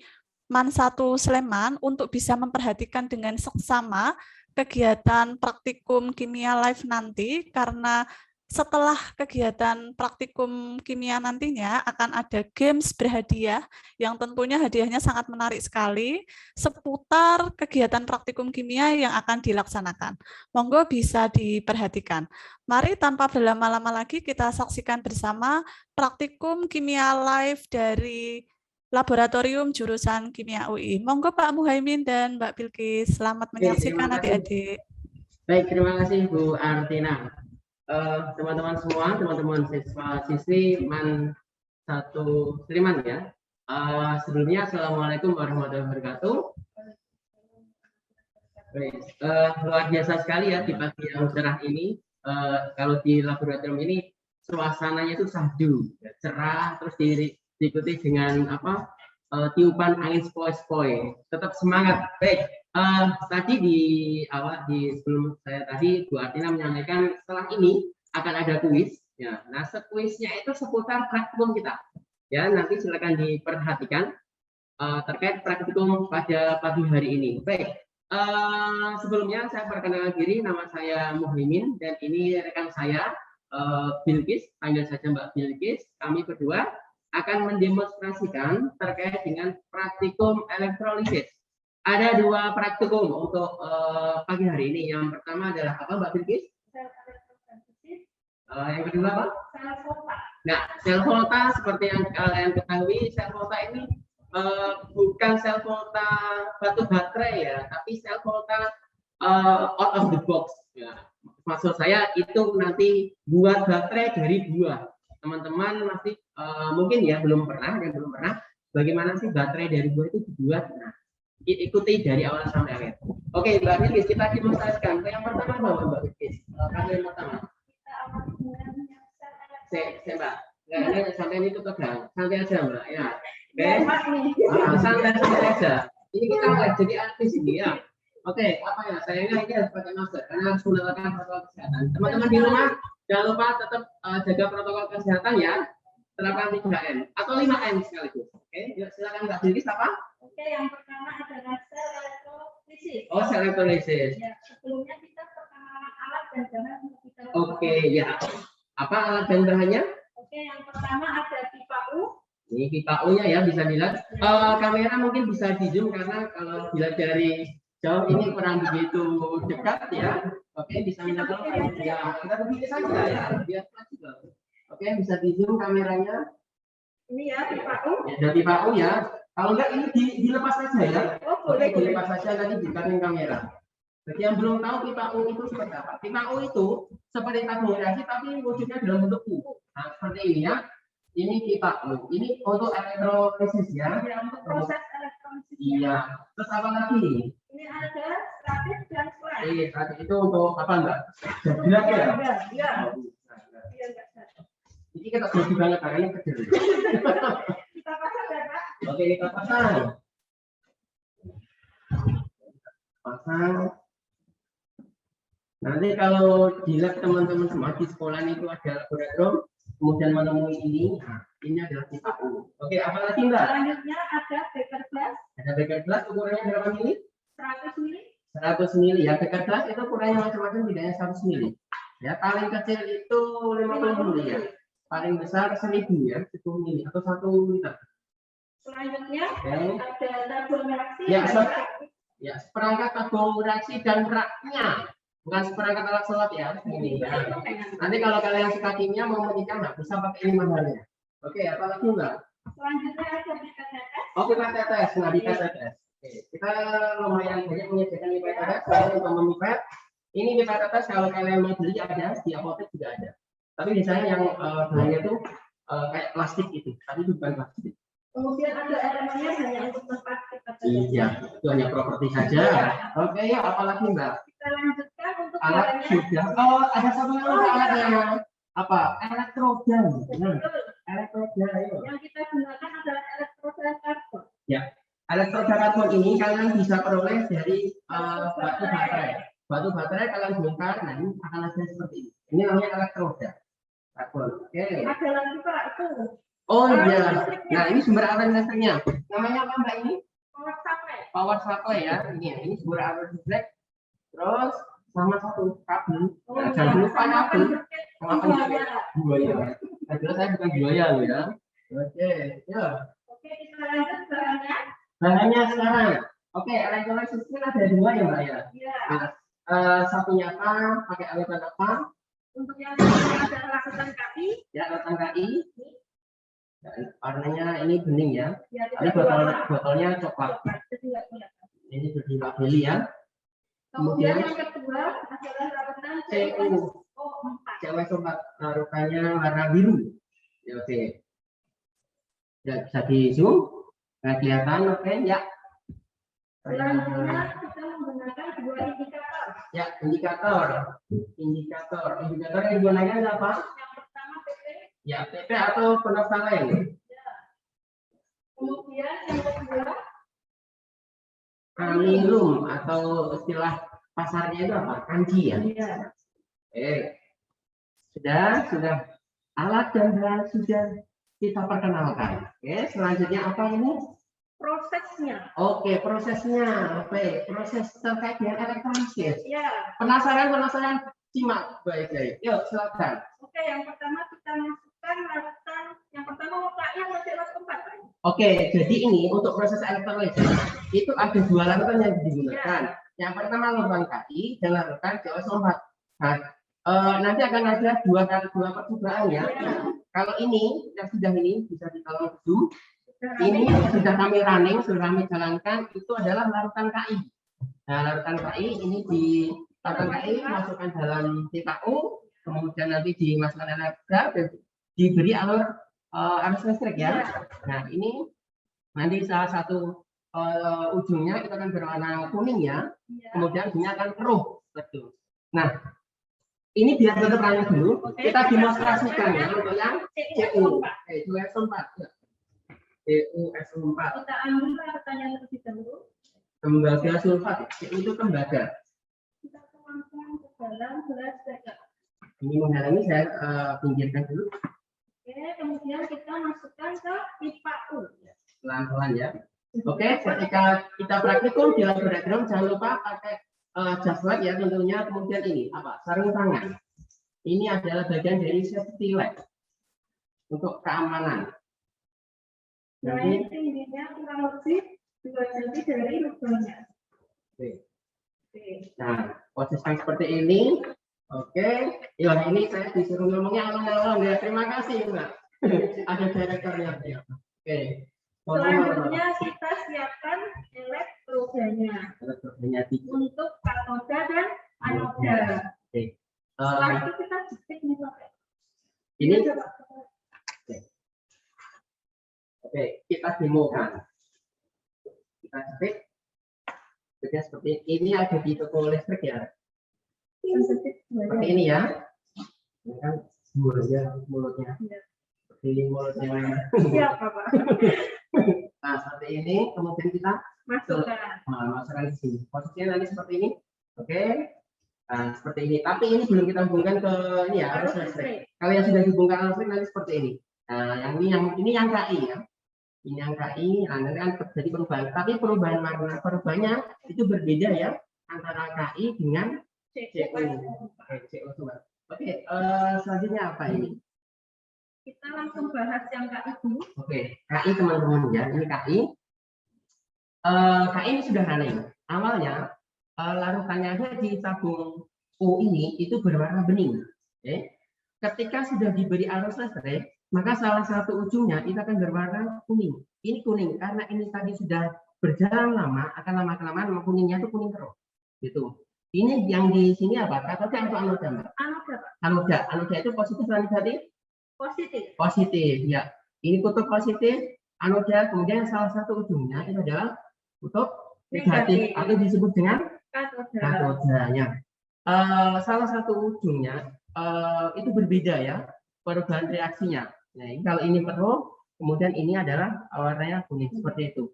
MAN 1 Sleman untuk bisa memperhatikan dengan seksama kegiatan praktikum kimia live nanti, karena setelah kegiatan praktikum kimia nantinya akan ada games berhadiah yang tentunya hadiahnya sangat menarik sekali seputar kegiatan praktikum kimia yang akan dilaksanakan. Monggo bisa diperhatikan. Mari tanpa berlama-lama lagi kita saksikan bersama praktikum kimia live dari Laboratorium Jurusan Kimia UI. Monggo Pak Muhaimin dan Mbak Bilqis, selamat menyaksikan adik-adik. Baik, terima kasih Bu Artina. Teman-teman semua, teman-teman siswa-siswi MAN 1 Sleman ya. Sebelumnya Assalamualaikum warahmatullahi wabarakatuh. Luar biasa sekali ya di pagi yang cerah ini. Kalau di laboratorium ini suasananya itu syahdu, cerah, terus diikuti dengan tiupan angin sepoi-sepoi. Tetap semangat. Baik, tadi di awal sebelum saya tadi Bu Artina menyampaikan setelah ini akan ada kuis. Ya, nah kuisnya itu seputar praktikum kita. Ya, nanti silakan diperhatikan terkait praktikum pada pagi hari ini. Baik, sebelumnya saya perkenalkan diri, nama saya Muhaimin dan ini rekan saya Bilqis, panggil saja Mbak Bilqis. Kami berdua akan mendemonstrasikan terkait dengan praktikum elektrolisis. Ada 2 praktikum untuk pagi hari ini. Yang pertama adalah apa Mbak Bilqis? Yang kedua apa? Sel volta. Nah, sel volta seperti yang kalian ketahui, sel volta ini bukan sel volta batu baterai ya, tapi sel volta out of the box. Ya. Maksud saya itu nanti buat baterai dari buah. Teman-teman masih mungkin ya belum pernah bagaimana sih baterai dari buah itu dibuat. Nah, ikuti dari awal sampai akhir. Oke, Mbak Bilqis, kita demonstrasikan. Yang pertama apa Mbak Bilqis? Yang pertama. Mbak. Nah, sampai ini tuh tegang. Santai aja Mbak. Ya. Oke. Santai aja. Ini kita lihat jadi artis ini ya. Oke, apa ya? Sayangnya ini harus pakai masker karena harus menerapkan protokol kesehatan. Teman-teman di rumah jangan lupa tetap jaga protokol kesehatan ya. Terapkan 3M atau 5M sekaligus. Oke, yuk silakan Mbak Bilqis apa? Oke, yang pertama adalah sel elektrolisis. Oh, sel elektrolisis. Ya, sebelumnya kita perkenalan alat dan bahan untuk kita. Oke, ya. Apa alat dan bahannya? Oke, yang pertama ada pipa U. Ini pipa U-nya ya, bisa dilihat. Kamera mungkin bisa di zoom karena kalau dilihat dari jauh ini kurang begitu dekat ya. Oke, bisa melihat ya. Kita begini saja ya, biar juga. Oke, bisa di zoom kameranya. Ini ya pipa U. Ya, ada pipa U ya. Kalau enggak ini dilepas saja ya. Oh, boleh. Oke, dilepas saja nanti ditaruh kamera. Bagi yang belum tahu pipa U itu seperti apa? Pipa U itu seperti tabung reaksi tapi wujudnya dalam bentuk U. Nah, seperti ini ya. Ini pipa U. Ini untuk elektrolisis ya. Ya, untuk proses elektrolisis. Iya. Terus apa lagi? Ini ada statif dan flash. Statif itu untuk apa Mbak? Jelas ya? Iya. Iya, enggak jatuh. Ini kita grogi banget karena ini kecil. Kita pasang ya, Pak. Oke, kita pasang. Pasang. Nanti kalau dilihat teman-teman semua di sekolah itu ada laboratorium. kemudian menemui ini. Nah, ini adalah pipa U. Oke, apalagi Mbak? Selanjutnya ada beker gelas Ada beker gelas ukurannya berapa mili? 100 mili. 100 mili ya. Beker gelas itu ukurannya macam-macam, tidak hanya 100 mili. Ya, paling kecil itu 50 mili ya. Paling besar 1000 ya, 10 mili atau 1 liter. Selanjutnya Oke. ada tabung reaksi. Ya, ya, seperangkat tabung reaksi dan raknya, bukan seperangkat alat sholat ya. Ini ya. Nanti kalau kalian suka kimia mau menikah nggak bisa pakai ini mahalnya. Oke, apalagi Mbak? Selanjutnya ada pipa tetes. Oh, pipa tetes, nah pipa tetes. Oke, kita lumayan banyak menyediakan pipa tetes. Selain untuk memipet, ini pipa tetes kalau kalian mau beli ada di apotek juga ada. Tapi biasanya yang bahannya tuh kayak plastik itu, tapi itu bukan plastik. Kemudian ada elemennya hanya untuk tempat pipa tetes. Iya, itu hanya properti saja. Oke, ya apalagi Mbak? Kita lanjutkan untuk Alat bahannya. sudah. Oh, ada satu yang lupa alatnya. Apa? Elektroda. Nah, elektroda itu. Yang kita gunakan adalah elektroda karbon. Ya, elektroda karbon ini kalian bisa peroleh dari batu baterai. Batu baterai kalian bongkar, nah ini akan ada seperti ini. Ini namanya elektroda karbon. Oke. Ada lagi Pak itu Oh iya. Nah ini sumber aliran listriknya. Namanya apa Mbak ini? power supply. Power supply ya. Ini sumber aliran listrik. Terus sama satu kabel. Nah, jangan lupa kabel. Sama penjepit. Buaya. Nah, jelas saya bukan buaya loh ya. Oke. Ya. Oke, kita lanjut bahannya. Bahannya sekarang. Oke, elektrolysis listrik ada dua ya Mbak ya. Ya, Nah, satunya apa? Pakai aliran apa? untuk yang pertama ada larutan KI. Ya, aliran KI. Dan warnanya ini bening ya. Ya, Ini botolnya coklat. Jadi nggak kelihatan. Ini sudah dilabeli ya. Kemudian Kemudian yang kedua adalah larutan CU. CO4. Cewek sobat larutannya warna biru. Ya, oke. Ya, bisa di zoom. Nah, kelihatan oke ya. Selanjutnya kita menggunakan dua indikator. Ya, indikator. Indikator yang digunakan apa? Yang pertama PP. Ya, PP atau penerbalen. Kemudian yang kedua Amilum atau istilah pasarnya itu apa? Kanji ya. ya, Sudah alat dan bahan sudah kita perkenalkan. Oke, selanjutnya apa ini? prosesnya. Oke, prosesnya. Oke, proses terkait dengan elektrolisis. Ya, Penasaran? Simak. Baik. Yuk, silakan. oke, yang pertama kita masukkan larutan. Yang pertama letaknya masih larutan 4. Oke, jadi ini untuk proses elektrolisis itu ada dua larutan yang digunakan. Yang pertama larutan KI dan larutan CO4. Nah, nanti akan ada dua percobaan ya. Kalau ini yang sudah ini bisa ditolong zoom. Ini sudah kami running, sudah kami jalankan. Itu adalah larutan KI. Nah, larutan KI ini di larutan KI masukkan dalam pipa U, kemudian nanti dimasukkan elektroda dan diberi alur arus listrik ya. Nah, ini nanti salah satu ujungnya itu akan berwarna kuning ya. Kemudian ini akan keruh, betul. Nah, ini biar tetap running dulu. Kita demonstrasikan ya untuk yang CU. CU4. CU4. Kita ambil larutannya terlebih dahulu. Tembaga sulfat. CU itu tembaga. Kita tuangkan ke dalam gelas beker. Ini menghalangi saya pinggirkan dulu. Oke, kemudian kita masukkan ke pipa U. Pelan-pelan ya. Oke, ketika kita praktikum di laboratorium jangan lupa pakai jas lab ya tentunya. Kemudian ini apa? Sarung tangan. Ini adalah bagian dari safety lab untuk keamanan. Nah, ini tingginya kurang lebih 2 cm dari lubangnya. Oke. Oke. Nah, posisikan seperti ini. Oke. Ya, ini saya disuruh ngomongnya alon-alon ya. Terima kasih, Mbak. Ada direkturnya. Ya. Oke. Selanjutnya kita siapkan elektrodanya Elektrodanya 3. untuk katoda dan anoda. Oke. Setelah itu kita jepit nih Pak. Ini Coba. oke, kita demokan. Kita jepit. Jadi seperti ini ada di toko listrik ya. Seperti ini ya. Ini kan mulutnya. Seperti mulutnya. Siapa Pak? Nah, seperti ini. Kemudian kita Masukkan. masukkan di sini. Posisinya nanti seperti ini. Oke. Nah, seperti ini. Tapi ini belum kita hubungkan ke ini ya, arus listrik. Kalau yang sudah dihubungkan arus listrik nanti seperti ini. Nah, ini yang KI ya. Ini yang KI, nah, nanti akan terjadi perubahan. Tapi perubahannya itu berbeda ya antara KI dengan CO2. Oke, selanjutnya apa ini? Kita langsung bahas yang KI dulu. Oke, KI teman-teman ya, ini KI. KI ini sederhana. Awalnya larutannya ada di tabung O ini itu berwarna bening. Oke. Ketika sudah diberi arus listrik, maka salah satu ujungnya itu akan berwarna kuning. Ini kuning karena ini tadi sudah berjalan lama, akan lama-kelamaan kuningnya itu kuning terus. Gitu. Ini yang di sini apa? Katoda atau anoda, Mbak? Anoda. Anoda itu positif atau negatif? Positif. Positif, ya. Ini kutub positif, anoda, kemudian salah satu ujungnya itu adalah kutub negatif atau disebut dengan katodanya. Salah satu ujungnya itu berbeda ya perubahan reaksinya. Nah, kalau ini penuh, kemudian ini adalah warnanya kuning seperti itu.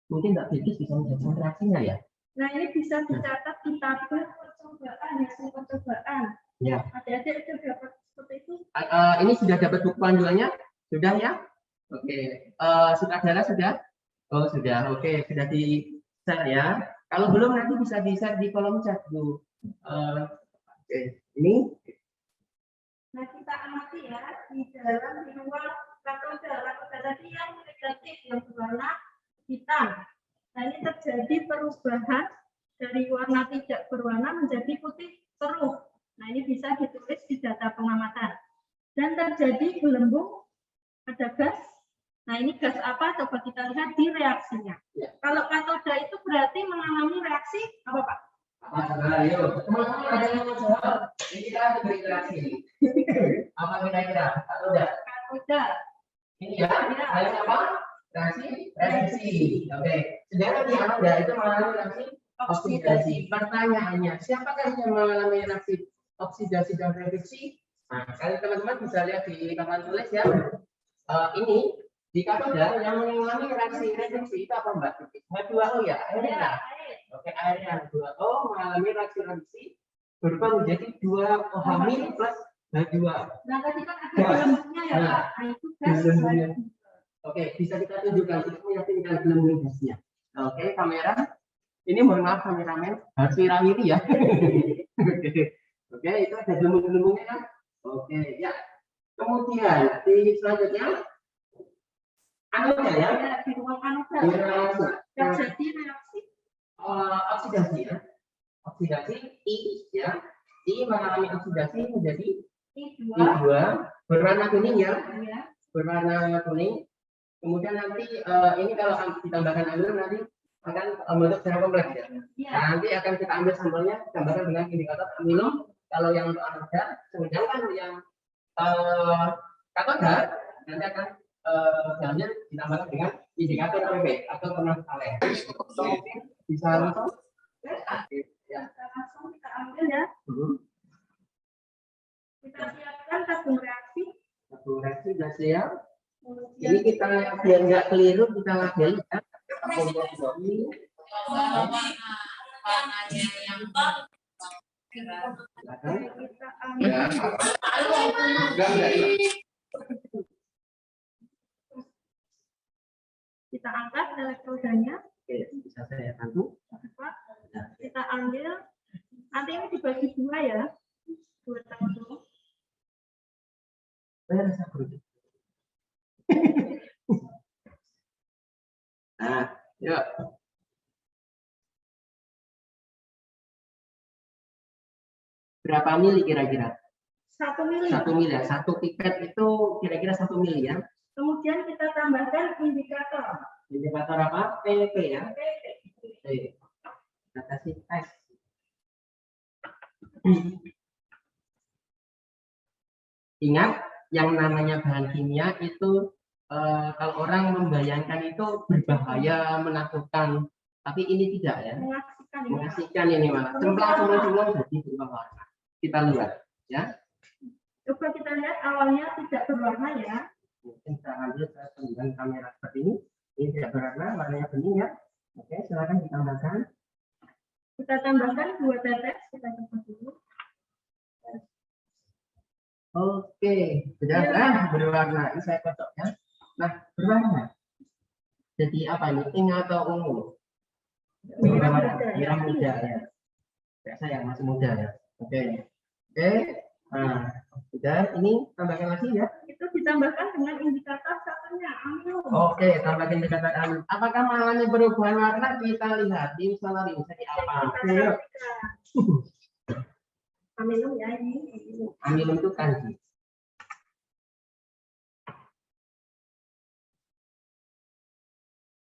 Mungkin Mbak Bilkis bisa menjelaskan reaksinya ya? Nah, ini bisa dicatat di tabel percobaan, hasil percobaan. Ya. Adik-adik itu dapat seperti itu. Ini sudah dapat buku panduannya? Sudah ya? Oke. Sutradara sudah? Oh sudah. Oke, sudah di-share ya. Kalau belum nanti bisa di-share di kolom chat Bu. Oke. Ini. Nah, kita amati ya di dalam di luar katoda tadi yang negatif yang berwarna hitam. Nah, ini terjadi perubahan dari warna tidak berwarna menjadi putih keruh. Nah, ini bisa ditulis di data pengamatan. Dan terjadi gelembung, ada gas. Nah, ini gas apa? Coba kita lihat di reaksinya. Ya. Kalau katoda itu berarti mengalami reaksi apa, Pak? Ayo, teman-teman ada yang mau jawab? Ini kita beri reaksi. Apa kira-kira? Katoda. Katoda. Ini ya. Ada apa? Reaksi. Oke. Sedangkan di anoda itu mengalami reaksi oksidasi. Pertanyaannya, siapakah yang mengalami reaksi oksidasi dan reduksi? Nah, kalian teman-teman bisa lihat di papan tulis ya. Ini di katoda yang mengalami reaksi reduksi itu apa, Mbak? H2O ya, airnya. Oke, air yang H2O mengalami reaksi reduksi berubah menjadi 2OH- plus H2. Nah, tadi kan ada gelembungnya ya, Pak. Nah, itu gas. Oke, bisa kita tunjukkan untuk meyakinkan gelembung gasnya. Oke, kamera. Ini mohon maaf kameramen, harus wirawiri ya. Oke, itu ada gelembung-gelembungnya kan? Oke, ya. Kemudian di selanjutnya anoda ya. Di ruang anoda. Terjadi reaksi Oksidasi ya. Oksidasi I ya. I mengalami oksidasi menjadi I2 berwarna kuning ya. Berwarna kuning. Kemudian nanti ini kalau ditambahkan amil nanti akan membentuk secara kompleks ya. Nah, nanti akan kita ambil sampelnya, tambahkan dengan indikator amino. Kalau yang untuk anoda, sedangkan yang katoda nanti akan diambil ditambahkan dengan indikator PV atau penangkalan. Bisa langsung? Ya. Langsung kita ambil ya. Kita siapkan tabung reaksi. Tabung reaksi sudah siap. Ini kita biar nggak keliru kita label ya. Kita angkat elektrodanya. Oke, bisa saya bantu. Kita ambil. Nanti ini dibagi dua ya. Dua tabung. Saya rasa perlu. Nah, yuk. Berapa mili kira-kira? 1 mili. 1 mili ya. 1 pipet itu kira-kira 1 mili ya. Kemudian kita tambahkan indikator. Indikator apa? PP ya. PP. Kita kasih tes. Ingat, yang namanya bahan kimia itu kalau orang membayangkan itu berbahaya, menakutkan, tapi ini tidak ya. Mengasihkan ini malah. Cemplang jadi berubah warna. Kita lihat ya. Coba kita lihat awalnya tidak berwarna ya. Mungkin kita ambil dengan kamera seperti ini. Ini tidak berwarna, warnanya bening ya. Oke, silakan ditambahkan. Kita tambahkan 2 tetes, kita coba dulu. Oke, sudah berwarna. Ini saya kocok ya. Nah, berwarna. Jadi apa ini? Pink atau ungu? Merah muda. Merah muda ya. Biasa yang masih muda ya. Oke. Oke. Nah, sudah. Ini tambahkan lagi ya. Itu ditambahkan dengan indikator satunya, amino. Oke, tambahkan indikator amino. Apakah mengalami perubahan warna? Kita lihat di misalnya jadi apa? Amino ya ini. Amino itu kanji.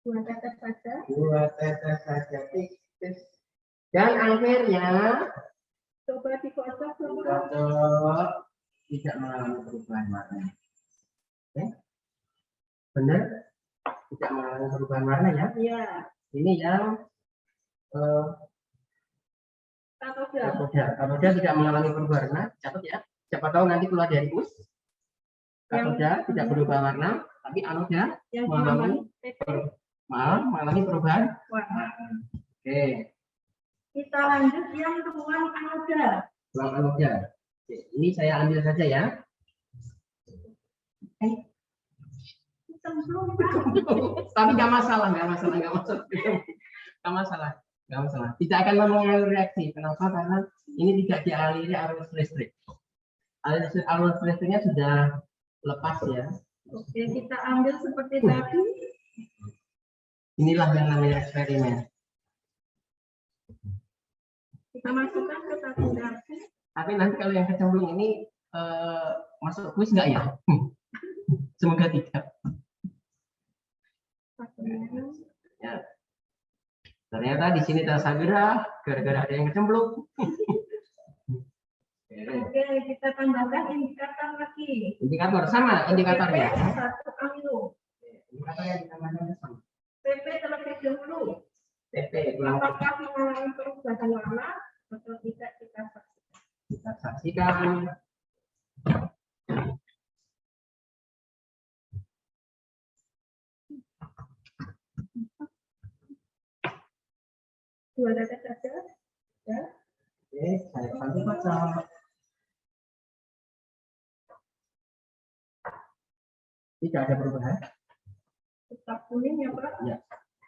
Dua tetes saja. 2 tetes saja. Dan akhirnya Coba dikocok dulu. kocok, tidak mengalami perubahan warna. Oke. Benar? Tidak mengalami perubahan warna ya. Iya. Ini yang katoda tidak mengalami perubahan warna. Catat ya. Siapa tahu nanti keluar dari us. Katoda tidak berubah warna, tapi anoda Yang mengalami perubahan warna. Oke. Kita lanjut yang ruang anoda. Ruang anoda. Oke, ini saya ambil saja ya. Tapi nggak masalah. Tidak akan mengalami reaksi. Kenapa? Karena ini tidak dialiri arus listrik. Arus listriknya sudah lepas ya. Oke, kita ambil seperti tadi. Inilah yang namanya eksperimen. Kita masukkan ke satu dapur. Tapi nanti kalau yang kecemplung ini masuk kuis nggak ya? Semoga tidak. Ya. Ternyata di sini tersandera gara-gara ada yang kecemplung. Oke, kita tambahkan indikator lagi. Indikator sama indikatornya. Satu amino. Indikator yang ditambahkan sama. PP terlebih dahulu. PP Apakah mengalami perubahan warna atau tidak kita saksikan. kita saksikan. Dua tetes saja. Ya. Oke, saya bantu baca. Tidak ada perubahan. Tetap kuning ya Pak.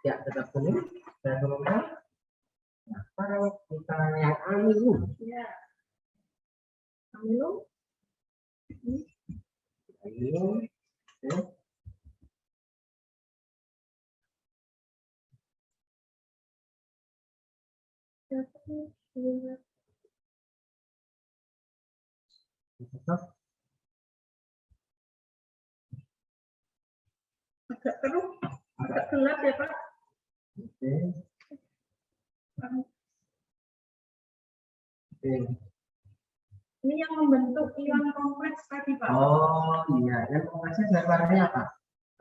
Ya, tetap kuning. Dan kemudian, nah, kalau kita yang amino, Ya. Amino. amino, ya. Agak keruh, agak gelap ya Pak. Oke. Oke. Ini yang membentuk ion kompleks tadi Pak. Oh iya, yang kompleksnya warnanya apa?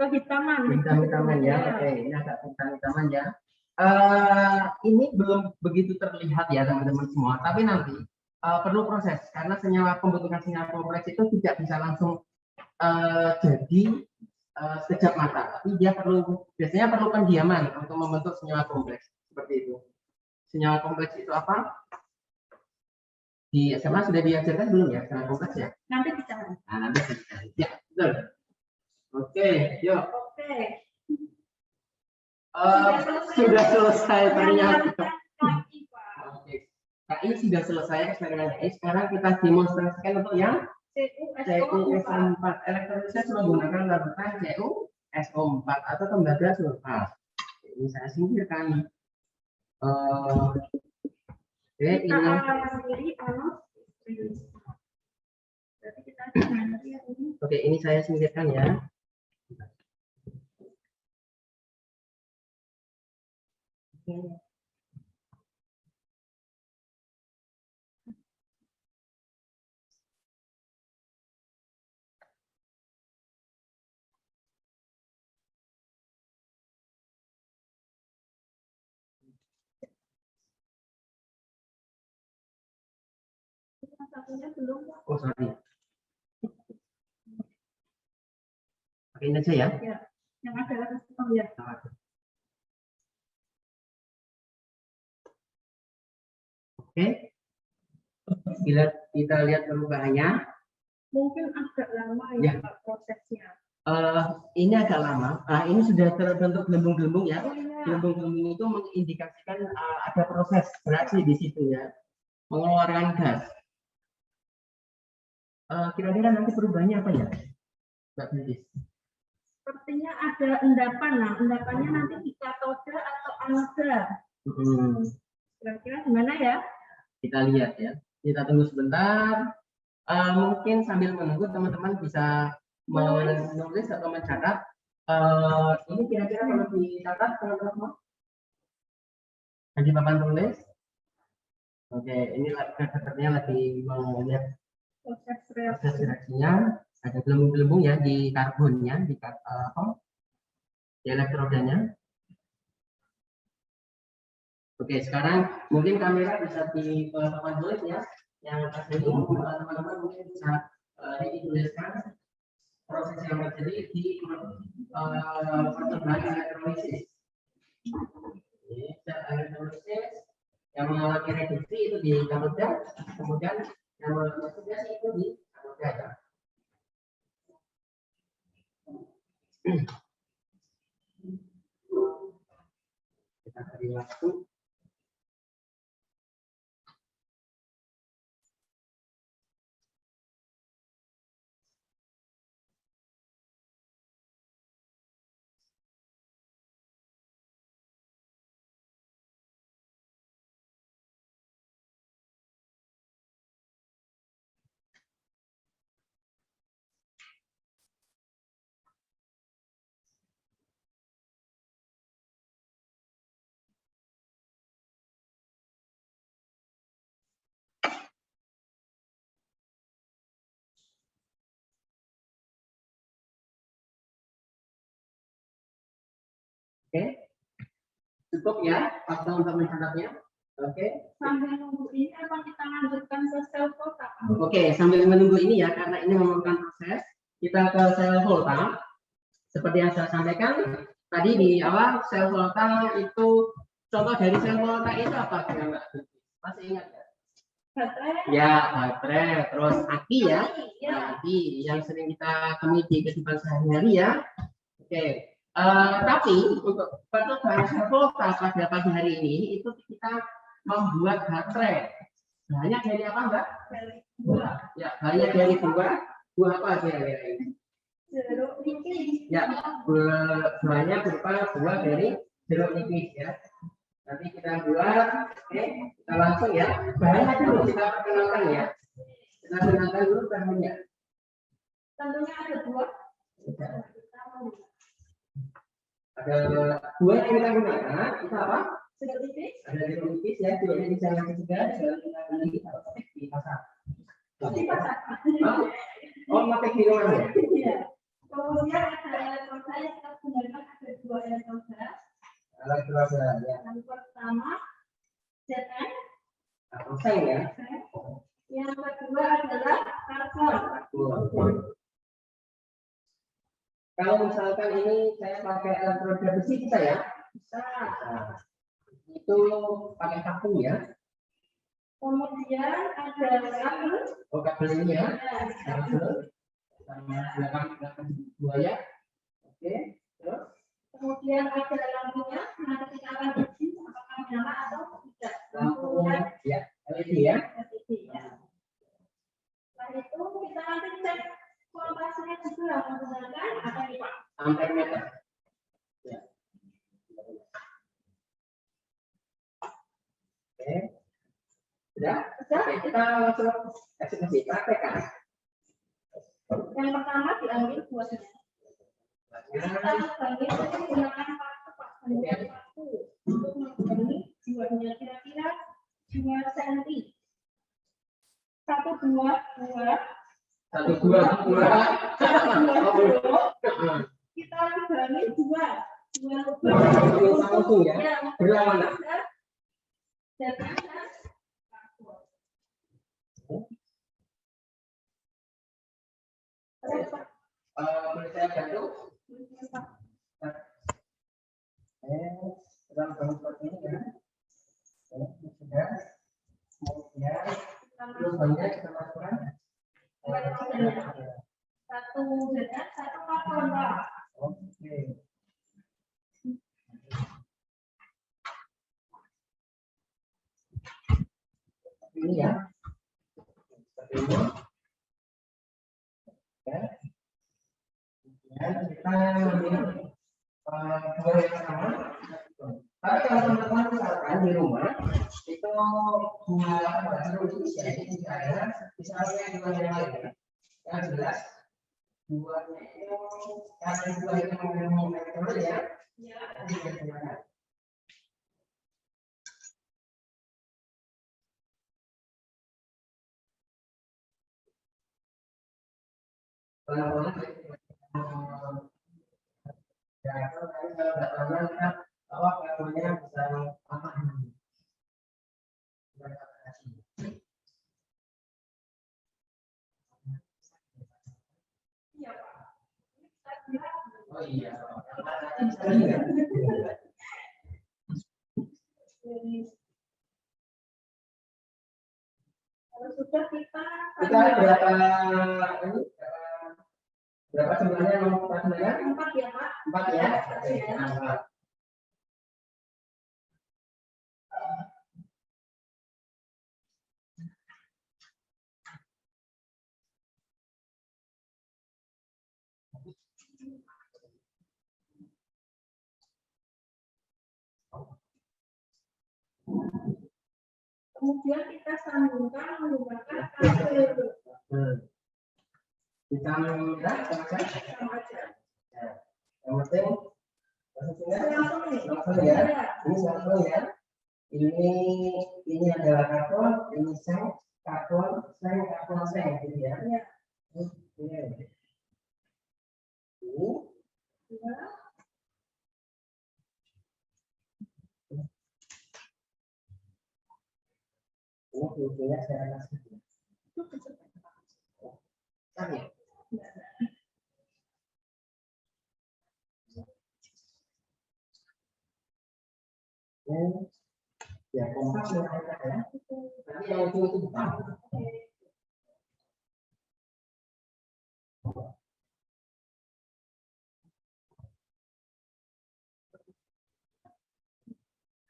Kehitaman. Hitam-hitaman ya. Oke, ini agak hitam-hitaman ya. Ini belum begitu terlihat ya teman-teman semua, tapi nanti perlu proses karena senyawa pembentukan senyawa kompleks itu tidak bisa langsung jadi sekejap mata, tapi dia biasanya perlu pendiaman untuk membentuk senyawa kompleks seperti itu. Senyawa kompleks itu apa? Di SMA sudah diajarkan belum ya senyawa kompleks ya? Nanti bicara. Nah, nanti kita ya, betul. Oke, yuk. Oke. Sudah selesai ternyata. Kaki, Pak. Oke, KI sudah selesai eksperimen KI. Sekarang kita demonstrasikan untuk yang CuSO4. Elektrolisnya menggunakan larutan CuSO4 atau tembaga sulfat. Ini saya singkirkan. Oke, ini. Oke, ini saya singkirkan ya. Oke. Oh, sorry. Pakai ini aja ya. Ya, yang ada ya. Oke. Bila kita lihat perubahannya, Mungkin agak lama Ya. ya Pak prosesnya. ini agak lama. Ini sudah terbentuk gelembung-gelembung ya. Oh iya. Gelembung-gelembung itu mengindikasikan ada proses reaksi di situ ya, mengeluarkan gas. Kira-kira nanti perubahannya apa ya, Mbak Bidis? Sepertinya ada endapan. Nah, endapannya nanti di katoda atau anoda. Kira-kira gimana ya? Kita lihat ya. Kita tunggu sebentar. Mungkin sambil menunggu teman-teman bisa menulis atau mencatat. Ini kira-kira kalau dicatat teman-teman? Lagi papan tulis. Oke, ini sepertinya lagi melihat Proses proses reaksi. reaksinya. Ada gelembung-gelembung ya di karbonnya, di elektrodanya. Oke, sekarang mungkin kamera bisa di papan tulis ya. Yang atas ini teman-teman mungkin bisa dituliskan proses yang terjadi di percobaan elektrolisis. Elektrolisis yang mengalami reduksi itu di katoda, kemudian yang mengalami oksigenasi itu di anoda. Kita beri waktu. Oke, cukup ya waktu untuk mencatatnya. Oke. Sambil nunggu ini apa kita lanjutkan ke sel volta? Oke, sambil menunggu ini ya, karena ini memerlukan proses, kita ke sel volta. Seperti yang saya sampaikan tadi di awal, sel volta itu contoh dari sel volta itu apa, Mbak? Masih ingat ya? Baterai. Ya, baterai, terus aki ya, Ya. aki yang sering kita temui di kehidupan sehari-hari ya. Oke. Tapi untuk percobaan sel volta pada pagi hari ini itu kita membuat baterai. Bahannya dari apa, Mbak? Buah. Ya, bahannya dari buah. Buah apa kira-kira ini? Jeruk nipis. Ya, buahnya berupa buah dari jeruk nipis ya. Nanti kita buat, oke, kita langsung ya. Bahannya dulu kita perkenalkan ya. Kita perkenalkan dulu bahannya. Tentunya ada dua. Ada buah yang kita gunakan, itu apa? Jeruk nipis. Ada jeruk nipis ya, jeruk nipis yang ketiga juga kita beli di pasar. Di pasar. Oh, pakai di rumah ya? Iya. Kemudian ada elektroda yang kita gunakan, ada dua elektroda. Elektroda ya. Yang pertama Zn, Aksen ya. yang kedua adalah karbon. Kalau misalkan ini saya pakai elektroda besi bisa ya? Bisa. Nah, itu pakai paku ya. Kemudian ada kabel. Oh, kabel ini ya. Ya, Kabel sama belakang buaya. Oke, terus kemudian ada lampunya. Nanti kita akan uji apakah nyala atau tidak. lampunya ya LED ya. LED, ya. Setelah itu kita nanti cek voltasenya juga menggunakan apa nih Pak? Ampere meter. Ya. Oke. Sudah? Oke, kita langsung eksekusi praktekkan. Yang pertama diambil buahnya. Kita bagi menggunakan paku Pak. Menggunakan paku untuk membagi buahnya kira-kira 2 cm. Satu buah. Satu dua. Kita bagi dua Langsung ya. Berlawanan. Dan Boleh saya bantu? Dalam seperti ini ya. Sudah. Ya. Terus banyak kita masukkan. Satu jajan, satu karton, Pak. Oke. Ini ya. Seperti ini. Ya. Dan kita ambil dua yang sama. Tapi kalau teman-teman misalkan di rumah itu dua jeruk ya ini tidak ada, misalnya dua yang lain ya. Yang jelas duanya itu karena dua itu mau metode ya. Ya. Oh iya. Kalau sudah kita berapa ini? Berapa jumlahnya nomor pasnya? 4 ya, Pak. 4 ya. Oke, nah. Kemudian kita sambungkan menggunakan kabel. Kita mengira sama aja. Yang penting langsung ya. Ini langsung ya. Ini adalah karton, ini seng, karton, seng gitu ya. Oke. Ini videonya saya kasih. Tadi. Ya, kompak ya. Nanti yang itu bukan.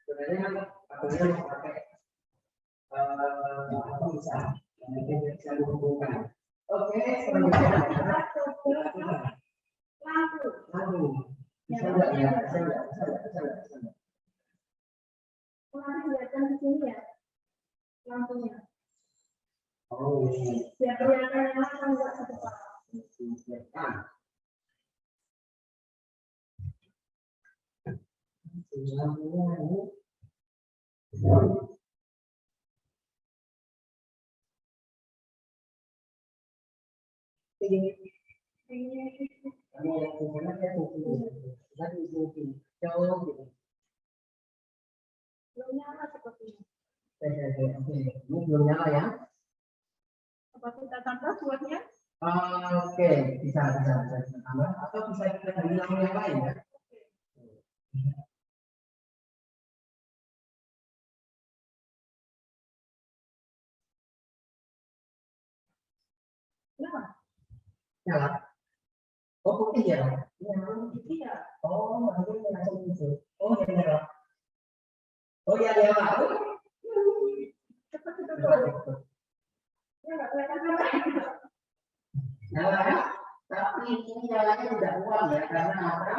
Sebenarnya apabila mau pakai apa bisa bisa dihubungkan. Oke, selanjutnya lampu. Bisa enggak ya? Bisa enggak? Nanti kelihatan di sini ya lampunya. Oh, ini. Biar kelihatan yang langsung enggak satu Pak. Lampunya ini. Belum nyala sepertinya. Ini belum nyala ya? Apa kita tambah buatnya? Oke, bisa tambah atau bisa kita beri lampu yang lain ya? Nyala. Oh, putih ya? Putih ya. Oh, nanti langsung hijau. Oh, ya nyala. Oh, ya nyala. Cepat. Ya enggak kelihatan. Nyala ya? Tapi ini nyalanya tidak kuat ya, karena apa?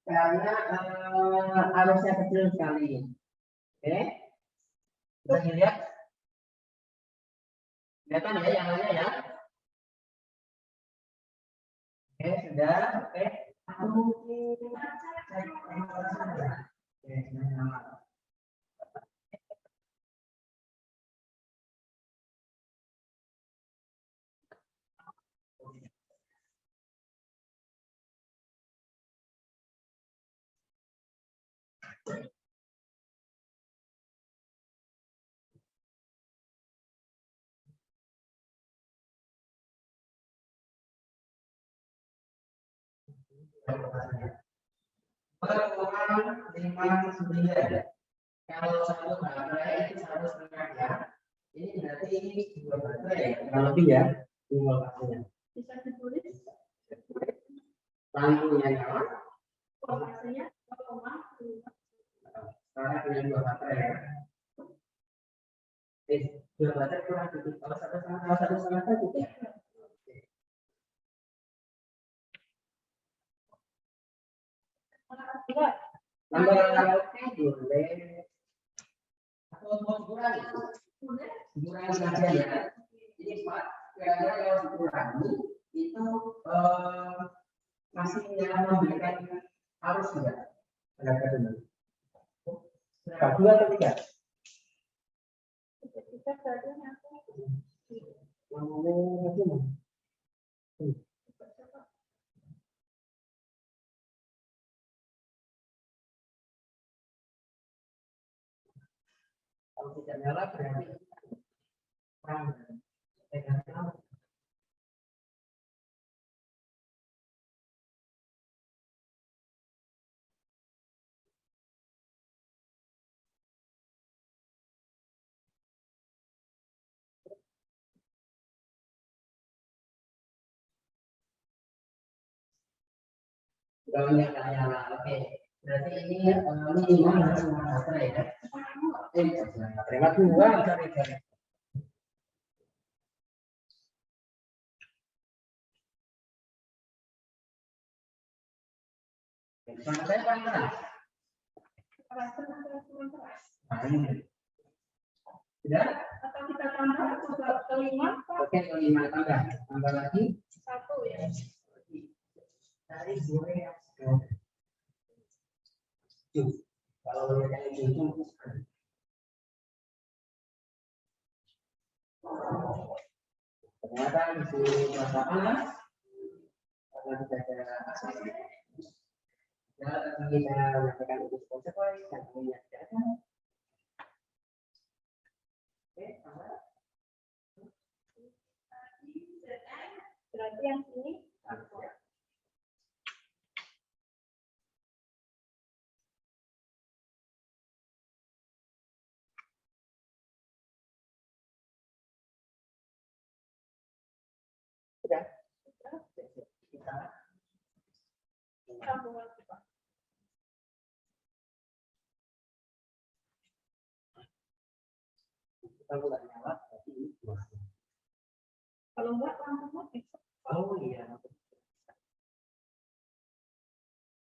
Karena arusnya kecil sekali. Oke, bisa dilihat? Kelihatan ya nyalanya ya? Oke, sudah. Oke. Pertemuan 59. Kalau satu baterai itu 1,5 ya. Ini berarti ini 2 baterai ya, kurang lebih ya, ini voltasenya. Bisa ditulis Lampunya nyala, voltasenya 0,2. karena punya 2 baterai ya. 2 baterai kurang lebih, kalau satu sama satu ya. Tambah oke boleh. Atau mau dikurangi? Dikurangi saja ya. Jadi Pak, kira-kira kalau dikurangi itu masih memberikan arus tidak? Tenaga dulu. 2 atau 3? Kalau tidak nyala berarti kurang. Kalau nyala, oke. Berarti ini minimal harus 5 baterai ya. Terima 2 sorry. Suara saya panas. Sudah? Atau kita tambah ke 5? Oke, ke 5 tambah lagi 1 ya. dari gue kalau yang itu ternyata di sini merasa panas karena tidak ada asap. Ya, kita mengatakan itu konsekuensi dan minyak tidak ada. Oke, Berarti yang ini sudah. sambungan Pak. Kalau nggak nyala, berarti ini Kalau enggak lampunya bisa. oh iya.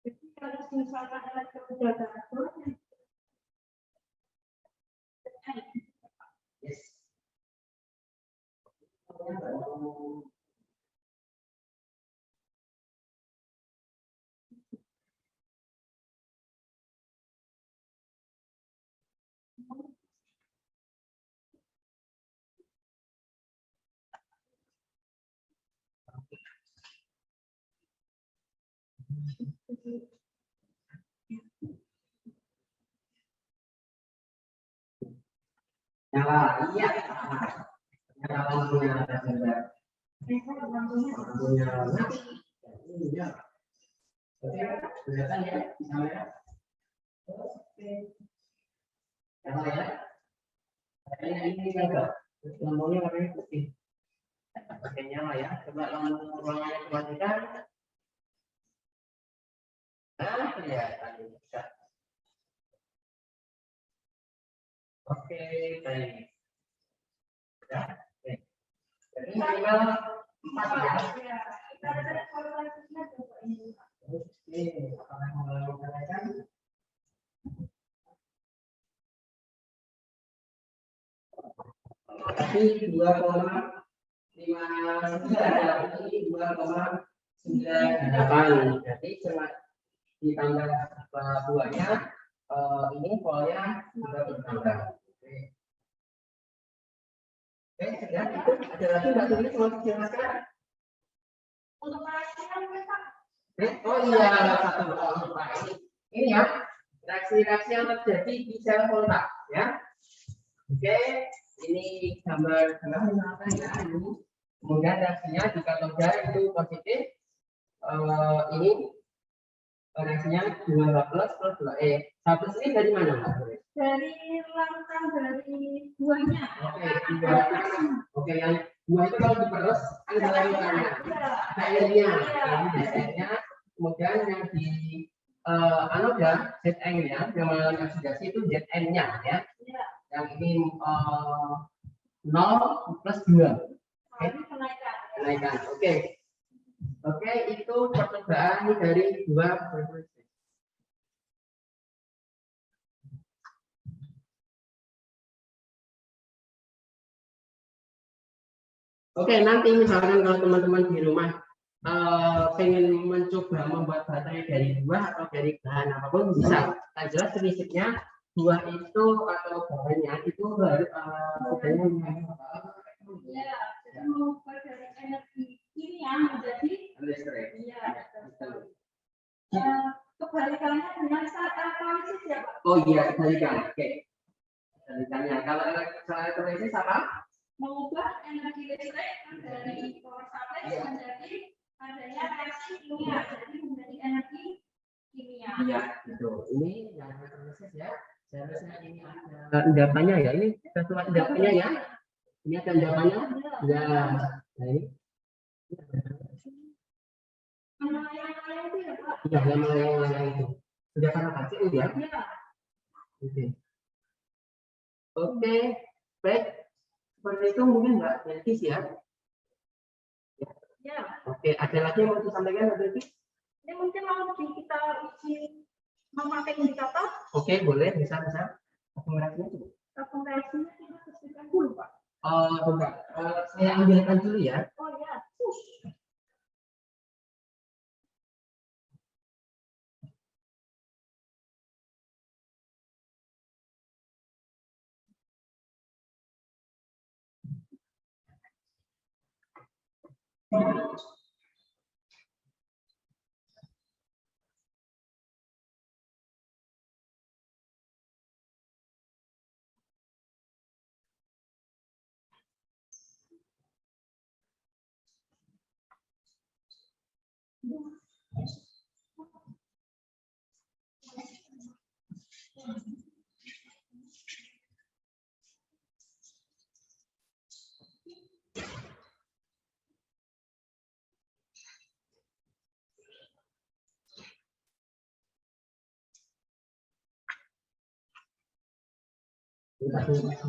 Jadi kalau misalkan elektron udah atur, Yes. Nyala, iya. Nyala lampunya ada juga. Lampunya mati. Iya. Oke, kelihatan ya di kamera. Oke. Nyala ya. Ini enggak. Lampunya warnanya putih. Oke, nyala ya. Coba lampu ruangannya dimatikan. Nah, kelihatan bisa. Oke, baik. Ya, oke. Jadi minimal 4 ya. kita ada kalkulasinya coba ini. Oke, apakah mau menggunakan? Tapi 2,59 ini 2,98. Jadi cuma ditambah buahnya ini polnya juga bertambah. Oke, sudah itu ada lagi Mbak tulis mau dijelaskan? Untuk merasakan kita Oh iya, satu lupa ini ya reaksi-reaksi yang terjadi di sel kontak ya. Oke, ini gambar apa ya ini. Kemudian reaksinya di katoda itu positif. Ini reaksinya 2 plus 2 satu ini dari mana Mbak? dari larutan dari buahnya. Oke, yang buah itu kalau diperes ada larutannya, ada airnya, biasanya. Kemudian yang di anoda ZN-nya, yang mengandung oksidasi itu ZN-nya ya. Yang ini 0 plus 2. Oke, kenaikan. Oke, itu percobaan dari dua proses. Oke, nanti misalkan kalau teman-teman di rumah pengen mencoba membuat baterai dari buah atau dari bahan apapun bisa. Yang jelas prinsipnya buah itu atau bahannya itu harus Mengubah dari energi kimia menjadi listrik. Kebalikannya dengan saat elektrolisis ya Pak? Oh iya, kebalikan. Oke. Kebalikannya. Kalau elektrolisis apa? Mengubah energi listrik dari power supply menjadi adanya reaksi kimia, jadi menjadi energi kimia. Iya, itu. Ini yang elektrolisis ya. Seharusnya ini ada endapannya ya. Ini sesuatu endapannya ya. Ini ada endapannya. Ya. Nah, ini. Melayang-layang itu ya Pak? Iya, yang melayang-layang itu. Sudah karena kecil ya? Iya. Oke. Baik. Seperti itu mungkin Mbak Belkis ya. Ya. Oke, ada lagi yang mau disampaikan Mbak Belkis? Ini mungkin mau kita uji memakai indikator. Oke, boleh, bisa. Akumulasinya coba. Akumulasinya kita sesuaikan dulu Pak. Bentar. Saya ambilkan dulu ya. Oh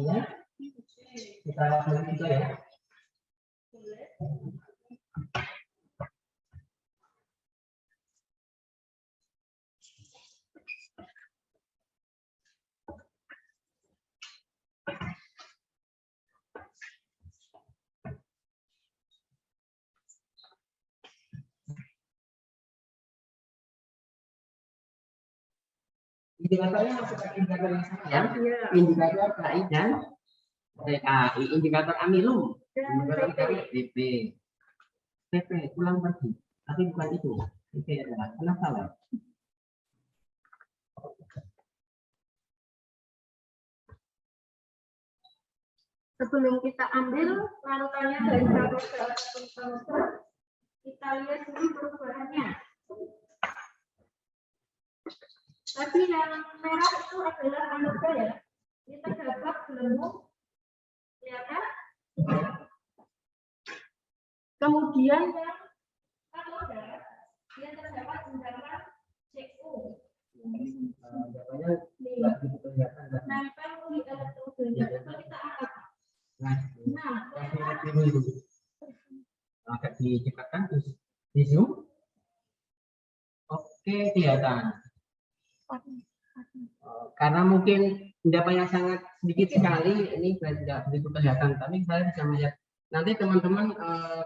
ya. Kita langsung juga ya. Indikatornya masukkan indikator yang sama ya. Indikator KI dan TKI, indikator amilum, indikator BP. PP pulang pergi, tapi bukan itu. PP adalah kenapa salah? Sebelum kita ambil larutannya dari katoda ke katoda, kita lihat dulu perubahannya. Tadi yang merah itu adalah anoda ya. Ini terdapat gelembung, kelihatan. Kemudian yang katoda, dia terdapat undangan CO. Nempel di elektrodenya. Coba kita angkat. Nah, agak dicepatkan di zoom. Oke, kelihatan. Karena mungkin endapannya sangat sedikit sekali, ini tidak begitu kelihatan, tapi saya bisa melihat. Nanti teman-teman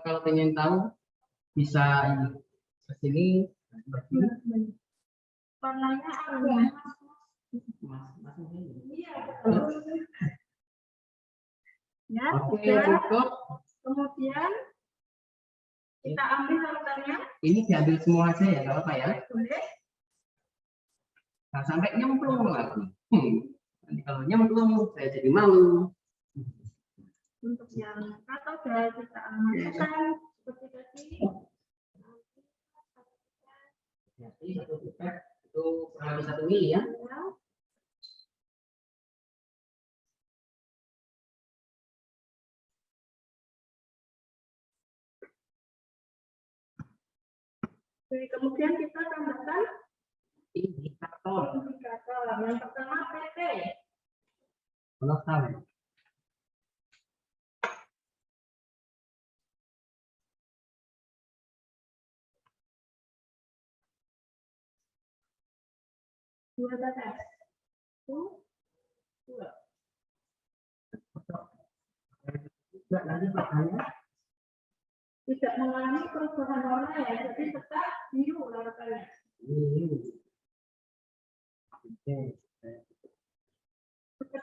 kalau ingin tahu bisa ke sini. warnanya apa? Ya, oke, cukup. Kemudian kita ambil larutannya. Ini diambil semua aja ya, kalau apa ya? Boleh. Nah, sampai nyemplung lagi. Nanti kalau nyemplung, saya jadi malu. Untuk yang katoda kita masukkan seperti tadi. Jadi satu pipet itu kurang lebih 1 mili ya. Oke, kemudian kita tambahkan Indikator. indikator. Yang pertama PT. Penonton. Dua batas. Satu, dua. Tidak nanti pertanyaan. Tidak mengalami perubahan warna ya, jadi tetap biru larutannya. Oke.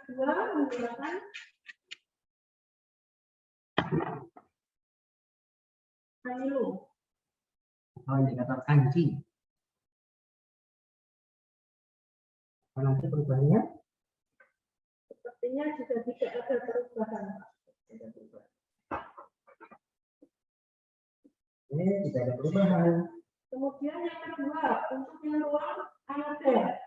Kedua, menggunakan Hanilu. Oh, indikator kanji. Nanti perubahannya Sepertinya juga tidak ada perubahan. Tidak berubah. tidak ada perubahan. Kemudian yang kedua, untuk yang luar anode.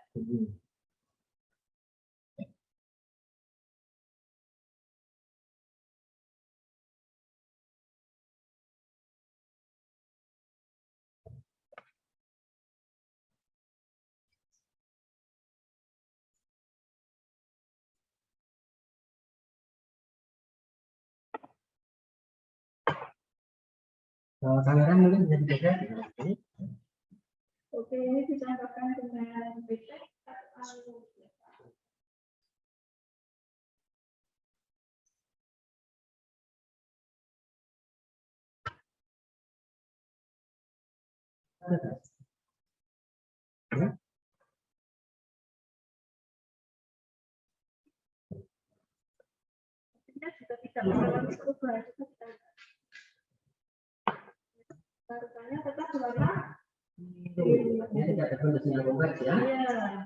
Kamera mungkin bisa dijaga. Oke, ini ditambahkan dengan PT atau juga tidak mengalami perubahan. Larutannya tetap warna Ini tidak ada kondisinya kompleks ya. iya.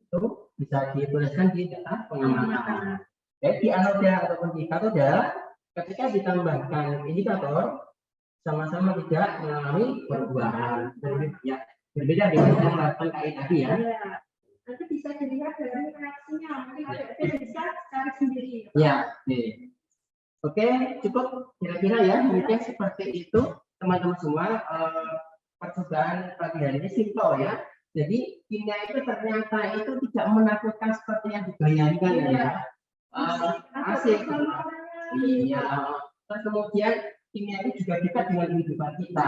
Itu bisa dituliskan di data pengamatan. Jadi di anoda ataupun di katoda, ketika ditambahkan indikator, sama-sama tidak mengalami perubahan. Berbeda dengan yang melakukan KI tadi ya. Iya. Nanti bisa dilihat dari reaksinya, mungkin ada bisa cari sendiri. Ya, oke. Oke, cukup kira-kira ya, mungkin seperti itu teman-teman semua. Percobaan pagi hari ini simpel ya. Jadi kimia itu ternyata itu tidak menakutkan seperti yang dibayangkan ya. Asik. Iya. Terus kemudian kimia itu juga dekat dengan kehidupan kita.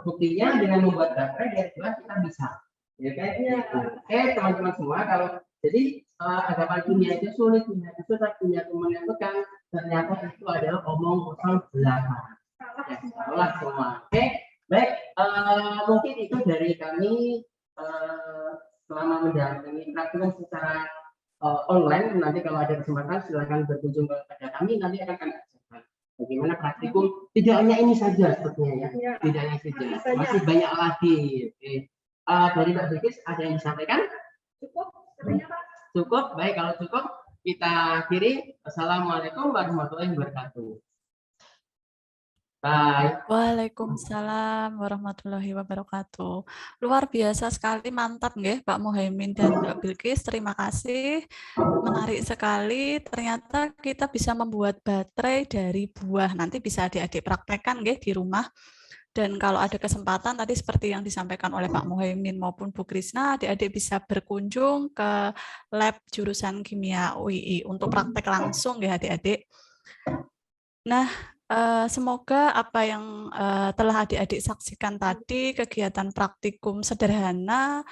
Buktinya dengan membuat baterai dari Tuhan kita bisa. Ya kan? Oke teman-teman semua, kalau jadi anggapan kimia itu sulit, kimia itu susah, kimia itu menentukan, ternyata itu adalah omong kosong belaka. Ya, salah semua. Oke, baik. Mungkin itu dari kami selama mendampingi praktikum secara online. Nanti kalau ada kesempatan silakan berkunjung kepada kami. Nanti akan kami ajarkan bagaimana praktikum. Tidak hanya ini saja sepertinya ya. Tidak hanya saja. Masih banyak lagi. Oke. Dari Mbak Bilkis ada yang disampaikan? Cukup, Cukup. Baik, kalau cukup kita akhiri. Assalamualaikum warahmatullahi wabarakatuh. Bye. Waalaikumsalam warahmatullahi wabarakatuh. Luar biasa sekali, mantap nggih Pak Muhaimin dan Mbak Bilkis. Terima kasih. Menarik sekali. Ternyata kita bisa membuat baterai dari buah. Nanti bisa adik-adik praktekkan nggih di rumah. Dan kalau ada kesempatan tadi seperti yang disampaikan oleh Pak Muhaimin maupun Bu Krisna, adik-adik bisa berkunjung ke lab jurusan kimia UII untuk praktek langsung ya adik-adik. Nah, semoga apa yang telah adik-adik saksikan tadi, kegiatan praktikum sederhana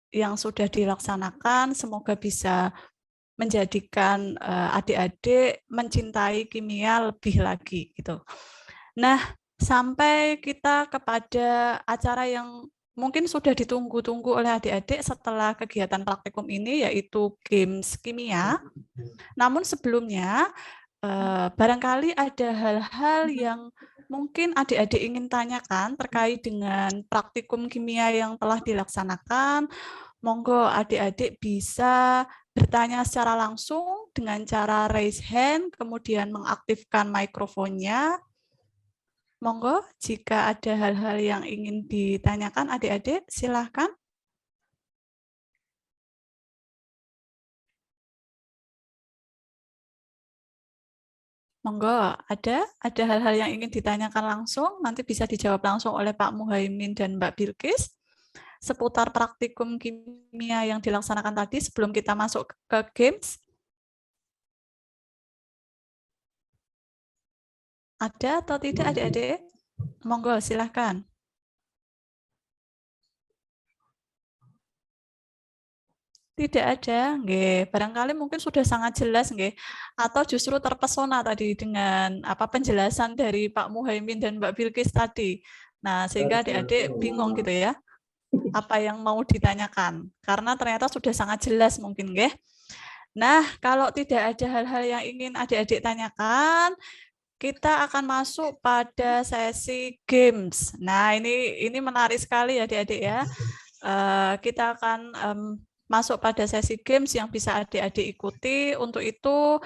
yang sudah dilaksanakan, semoga bisa menjadikan adik-adik mencintai kimia lebih lagi gitu. Nah, sampai kita kepada acara yang mungkin sudah ditunggu-tunggu oleh adik-adik setelah kegiatan praktikum ini, yaitu games kimia. Namun sebelumnya, barangkali ada hal-hal yang mungkin adik-adik ingin tanyakan terkait dengan praktikum kimia yang telah dilaksanakan. Monggo adik-adik bisa bertanya secara langsung dengan cara raise hand, kemudian mengaktifkan mikrofonnya. Monggo, jika ada hal-hal yang ingin ditanyakan adik-adik, silakan. Monggo, ada hal-hal yang ingin ditanyakan langsung, nanti bisa dijawab langsung oleh Pak Muhaimin dan Mbak Bilkis seputar praktikum kimia yang dilaksanakan tadi sebelum kita masuk ke games. Ada atau tidak adik-adik? Monggo, silahkan. Tidak ada, nggih. Barangkali mungkin sudah sangat jelas, nggih. Atau justru terpesona tadi dengan penjelasan dari Pak Muhaimin dan Mbak Bilkis tadi. Nah, sehingga adik-adik bingung gitu ya, apa yang mau ditanyakan. Karena ternyata sudah sangat jelas mungkin, nggih. Nah, kalau tidak ada hal-hal yang ingin adik-adik tanyakan, kita akan masuk pada sesi games. Nah, ini menarik sekali ya adik-adik ya. Kita akan masuk pada sesi games yang bisa adik-adik ikuti. Untuk itu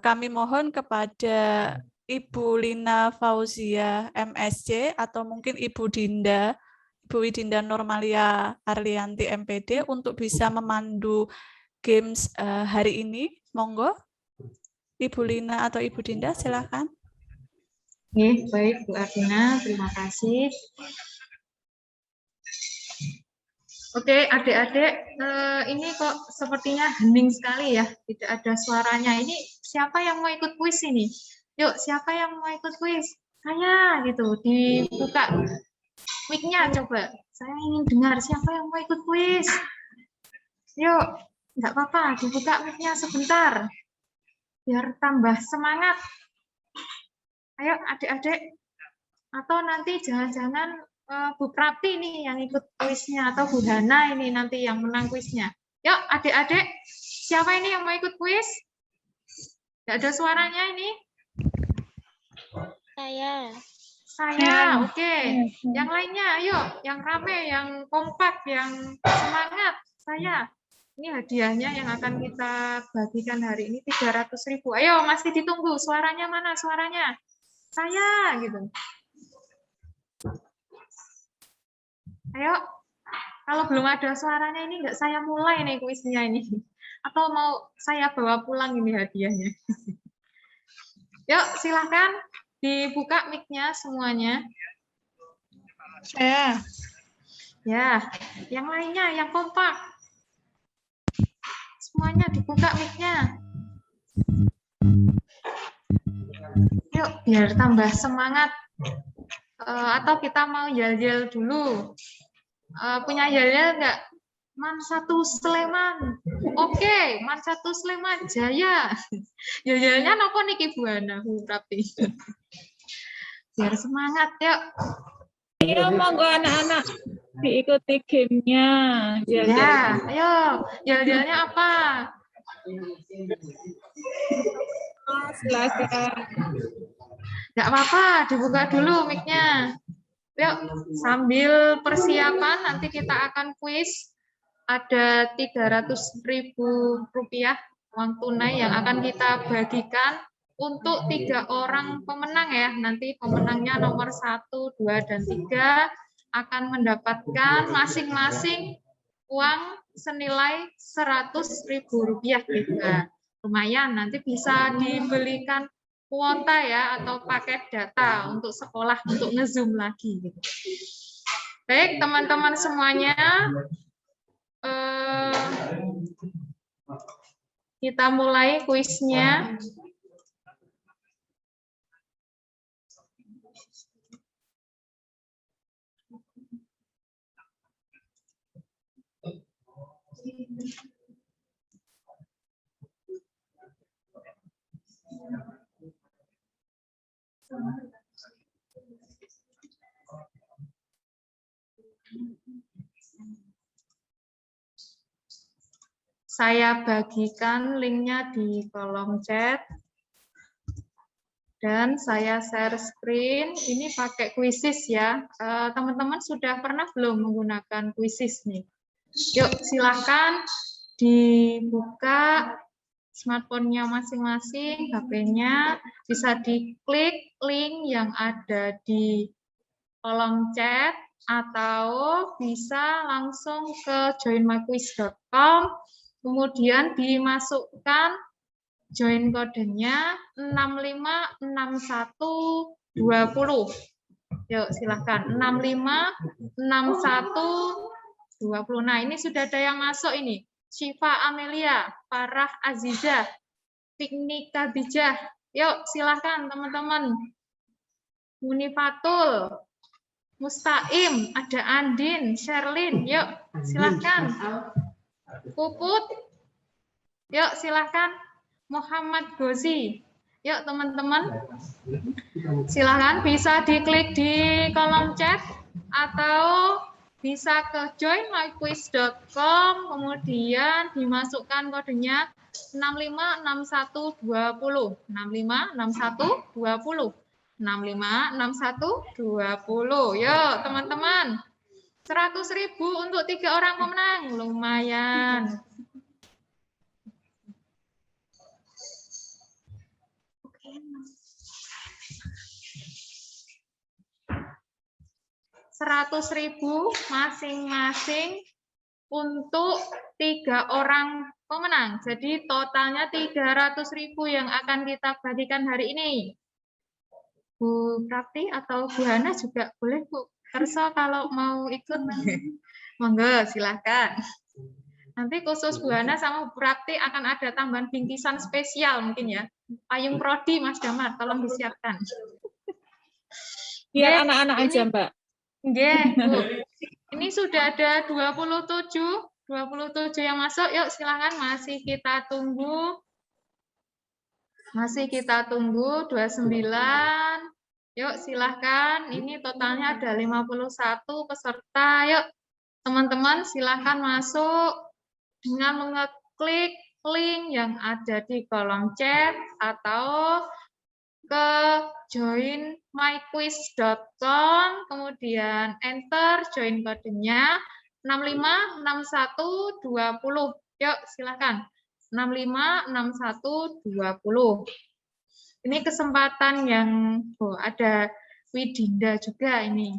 kami mohon kepada Ibu Lina Fauzia MSc atau mungkin Ibu Widinda Normalia Arlianti MPD untuk bisa memandu games hari ini. Monggo, Ibu Lina atau Ibu Dinda, silakan. Baik Bu Ardina, terima kasih. Oke, adik-adik, ini kok sepertinya hening sekali ya, tidak ada suaranya. Ini siapa yang mau ikut kuis ini? Yuk, siapa yang mau ikut kuis? Saya, gitu, dibuka mic-nya coba. Saya ingin dengar siapa yang mau ikut kuis. Yuk, nggak apa-apa, dibuka mic-nya sebentar, biar tambah semangat. Ayo adik-adik, atau nanti jangan-jangan Bu Prapti nih yang ikut kuisnya, atau Bu Hana ini nanti yang menang kuisnya. Yuk adik-adik, siapa ini yang mau ikut kuis? Nggak ada suaranya ini? Saya, oke. Yang lainnya, ayo, yang rame, yang kompak, yang semangat. Saya. Ini hadiahnya yang akan kita bagikan hari ini 300.000. Ayo, masih ditunggu. Suaranya mana? Suaranya. Saya, gitu. Ayo, kalau belum ada suaranya ini nggak saya mulai nih kuisnya ini. Atau mau saya bawa pulang ini hadiahnya. Yuk, silahkan dibuka mic-nya semuanya. Saya. Ya, yang lainnya, yang kompak. Semuanya dibuka mic-nya. Yuk, biar tambah semangat. Atau kita mau yel-yel dulu. Punya yel-yel nggak? Man 1 Sleman. Oke, Man 1 Sleman Jaya. Yel-yelnya nopo niki Bu Hana, Bu Prapti. Biar semangat, yuk. Ayo monggo anak-anak diikuti gamenya. Ya, ayo. Yel-yelnya apa? Silakan. Nggak apa-apa, dibuka dulu mic-nya. Yuk, sambil persiapan nanti kita akan kuis. Ada 300.000 rupiah uang tunai yang akan kita bagikan untuk 3 orang pemenang ya. Nanti pemenangnya nomor 1, 2, dan 3 akan mendapatkan masing-masing uang senilai 100.000 rupiah juga. Lumayan, nanti bisa dibelikan kuota ya atau paket data untuk sekolah untuk nge-zoom lagi. Gitu. Baik teman-teman semuanya, kita mulai kuisnya. Saya bagikan linknya di kolom chat. Dan saya share screen. Ini pakai Quizzes ya. Teman-teman sudah pernah belum menggunakan Quizzes nih? Yuk, silahkan dibuka smartphone-nya masing-masing, HP-nya. Bisa diklik link yang ada di kolom chat, atau bisa langsung ke joinmyquiz.com. Kemudian dimasukkan Join kodenya 656120. Yuk, silahkan. 656120. Nah, ini sudah ada yang masuk ini. Syifa Amelia, Farah Azizah, Fikni Khadijah. Yuk, silahkan teman-teman. Munifatul, Mustaim, ada Andin, Sherlin. Yuk, silahkan. Puput. Yuk, silahkan. Muhammad Gozi. Yuk, teman-teman. Silahkan bisa diklik di kolom chat atau bisa ke joinmyquiz.com, kemudian dimasukkan kodenya 656120. 656120. 656120. Yuk, teman-teman. 100.000 untuk 3 orang pemenang. Lumayan. 100.000 masing-masing untuk 3 orang pemenang. Jadi totalnya 300.000 yang akan kita bagikan hari ini. Bu Prakti atau Bu Hana juga boleh, Bu. Kerso kalau mau ikut. Monggo, silahkan. Nanti khusus Bu Hana sama Bu Prakti akan ada tambahan bingkisan spesial mungkin ya. Payung prodi Mas Damar, tolong disiapkan. Biar anak-anak aja, Mbak. Nggih, Bu. Ini sudah ada 27 yang masuk. Yuk, silakan masih kita tunggu. Masih kita tunggu 29. Yuk, silahkan. Ini totalnya ada 51 peserta. Yuk, teman-teman silahkan masuk dengan mengeklik link yang ada di kolom chat atau ke joinmyquiz.com, kemudian enter, join kodenya 656120. Yuk, silakan. 656120. Ini kesempatan yang ada Widinda juga ini.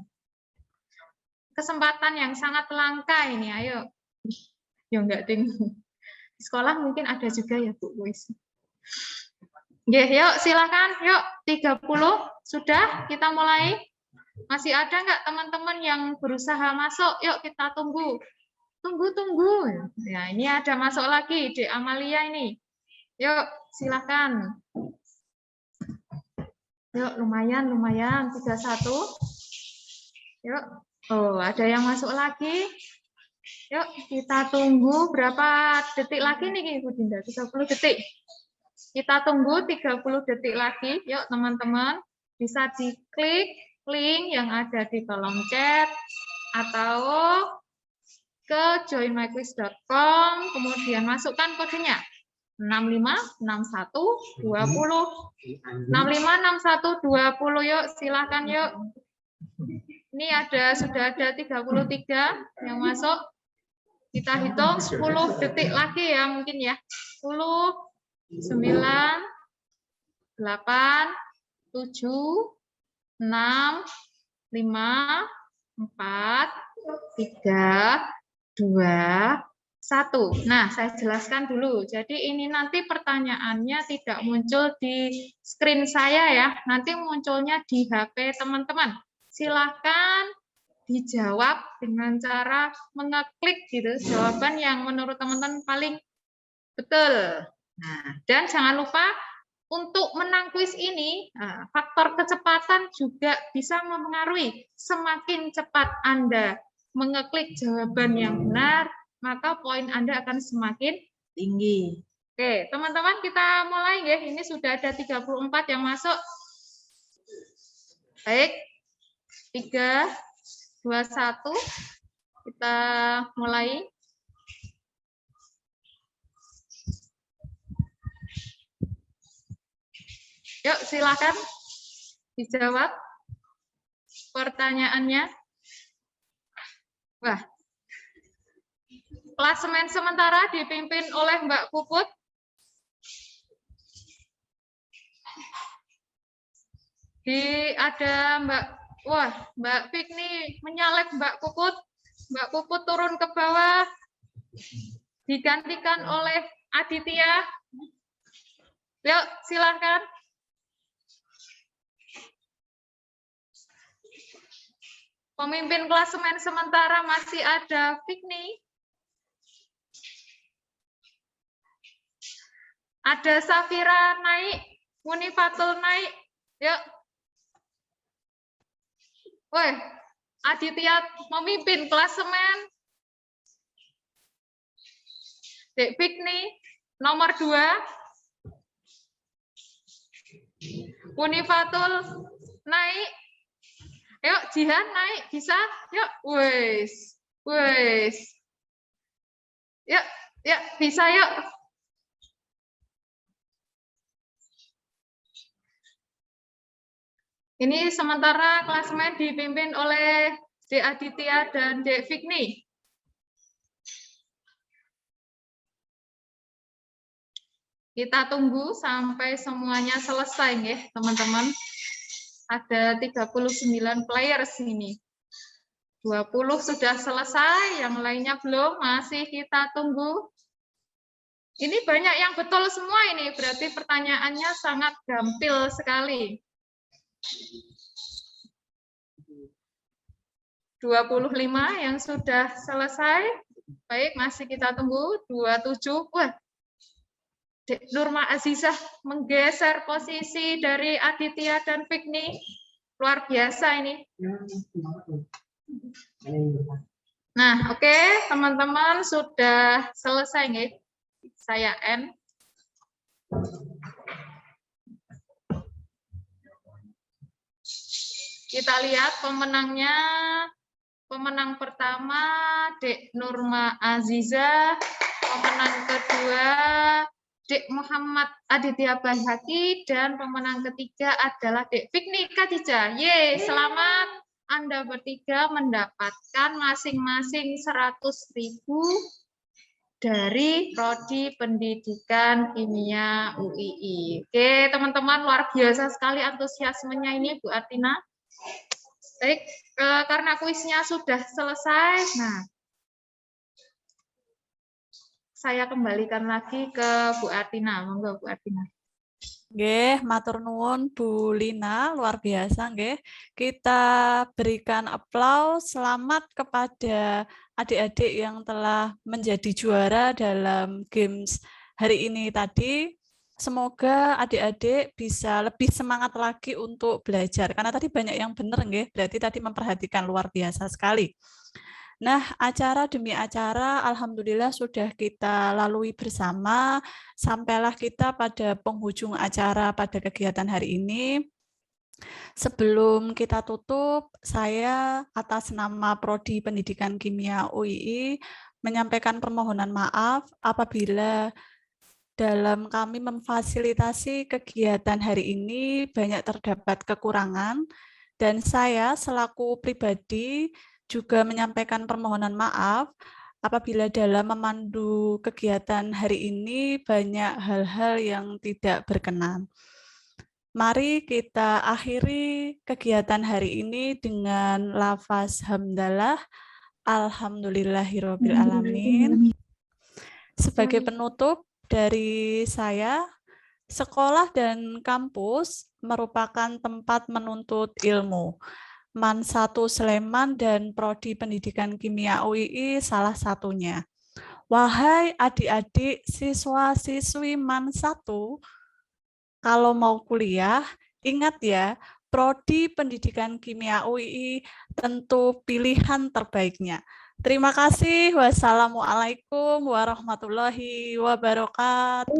Kesempatan yang sangat langka ini, ayo. Ya enggak ding. Di sekolah mungkin ada juga ya, Bu. Yuk, silakan. Yuk, 30 sudah kita mulai. Masih ada nggak teman-teman yang berusaha masuk? Yuk, kita tunggu. Tunggu. Ya, ini ada masuk lagi, Dek Amalia ini. Yuk, silakan. Yuk, lumayan. 31. Yuk. Oh, ada yang masuk lagi. Yuk, kita tunggu berapa detik lagi nih, Ibu Dinda? 30 detik. Kita tunggu 30 detik lagi. Yuk, teman-teman. Bisa diklik link yang ada di kolom chat atau ke joinmyquiz.com, kemudian masukkan kodenya 656120. 656120. Yuk, silakan yuk. Ini sudah ada 33 yang masuk. Kita hitung 10 detik lagi ya mungkin ya. 10, 9, 8, 7, 6, 5, 4, 3, 2, 1. Nah, saya jelaskan dulu. Jadi ini nanti pertanyaannya tidak muncul di screen saya ya. Nanti munculnya di HP teman-teman. Silahkan dijawab dengan cara mengeklik gitu jawaban yang menurut teman-teman paling betul. Nah, dan jangan lupa untuk menang kuis ini, faktor kecepatan juga bisa mempengaruhi. Semakin cepat Anda mengeklik jawaban yang benar, maka poin Anda akan semakin tinggi. Oke, teman-teman kita mulai ya. Ini sudah ada 34 yang masuk. Baik. 3, 2, 1. Kita mulai. Yuk, silakan dijawab pertanyaannya. Wah. Klasemen sementara dipimpin oleh Mbak Puput. Ada Mbak Fikni menyalip Mbak Puput. Mbak Puput turun ke bawah. Digantikan oleh Aditya. Yuk, silahkan. Pemimpin klasemen sementara masih ada Fikni. Ada Safira naik, Munifatul naik. Yuk. Woi, Aditya memimpin klasemen. Dek Fikni nomor 2. Munifatul naik. Yuk, Jihan naik, bisa? Yuk, wes, wes. Yuk, yuk, bisa yuk. Ini sementara klasemen dipimpin oleh Dek Aditya dan Dek Fikni. Kita tunggu sampai semuanya selesai, ya, teman-teman. Ada 39 players ini. 20 sudah selesai, yang lainnya belum, masih kita tunggu. Ini banyak yang betul semua ini, berarti pertanyaannya sangat gampil sekali. 25 yang sudah selesai. Baik, masih kita tunggu. 27. Wah, Dek Nurma Azizah menggeser posisi dari Aditya dan Fikni. Luar biasa ini. Nah, oke, teman-teman sudah selesai nih. Saya end. Kita lihat pemenangnya. Pemenang pertama Dek Nurma Azizah, pemenang kedua Dek Muhammad Aditya Baihaqi, dan pemenang ketiga adalah Dek Fikni Khadijah. Yeay, selamat. Anda bertiga mendapatkan masing-masing 100.000 dari Prodi Pendidikan Kimia UII. Oke, teman-teman, luar biasa sekali antusiasmenya ini, Bu Artina. Baik, karena kuisnya sudah selesai, nah, saya kembalikan lagi ke Bu Artina. Monggo, Bu Artina. Nggih, matur nuwun Bu Lina, luar biasa nggih. Kita berikan aplaus selamat kepada adik-adik yang telah menjadi juara dalam games hari ini tadi. Semoga adik-adik bisa lebih semangat lagi untuk belajar, karena tadi banyak yang benar nggih, berarti tadi memperhatikan, luar biasa sekali. Nah, acara demi acara alhamdulillah sudah kita lalui bersama, sampailah kita pada penghujung acara pada kegiatan hari ini. Sebelum kita tutup, saya atas nama Prodi Pendidikan Kimia UII menyampaikan permohonan maaf apabila dalam kami memfasilitasi kegiatan hari ini banyak terdapat kekurangan, dan saya selaku pribadi juga menyampaikan permohonan maaf apabila dalam memandu kegiatan hari ini banyak hal-hal yang tidak berkenan. Mari kita akhiri kegiatan hari ini dengan lafaz hamdalah, alhamdulillahirabbil alamin. Sebagai penutup dari saya, sekolah dan kampus merupakan tempat menuntut ilmu. MAN 1 Sleman dan Prodi Pendidikan Kimia UII salah satunya. Wahai adik-adik siswa-siswi MAN 1, kalau mau kuliah, ingat ya, Prodi Pendidikan Kimia UII tentu pilihan terbaiknya. Terima kasih. Wassalamualaikum warahmatullahi wabarakatuh.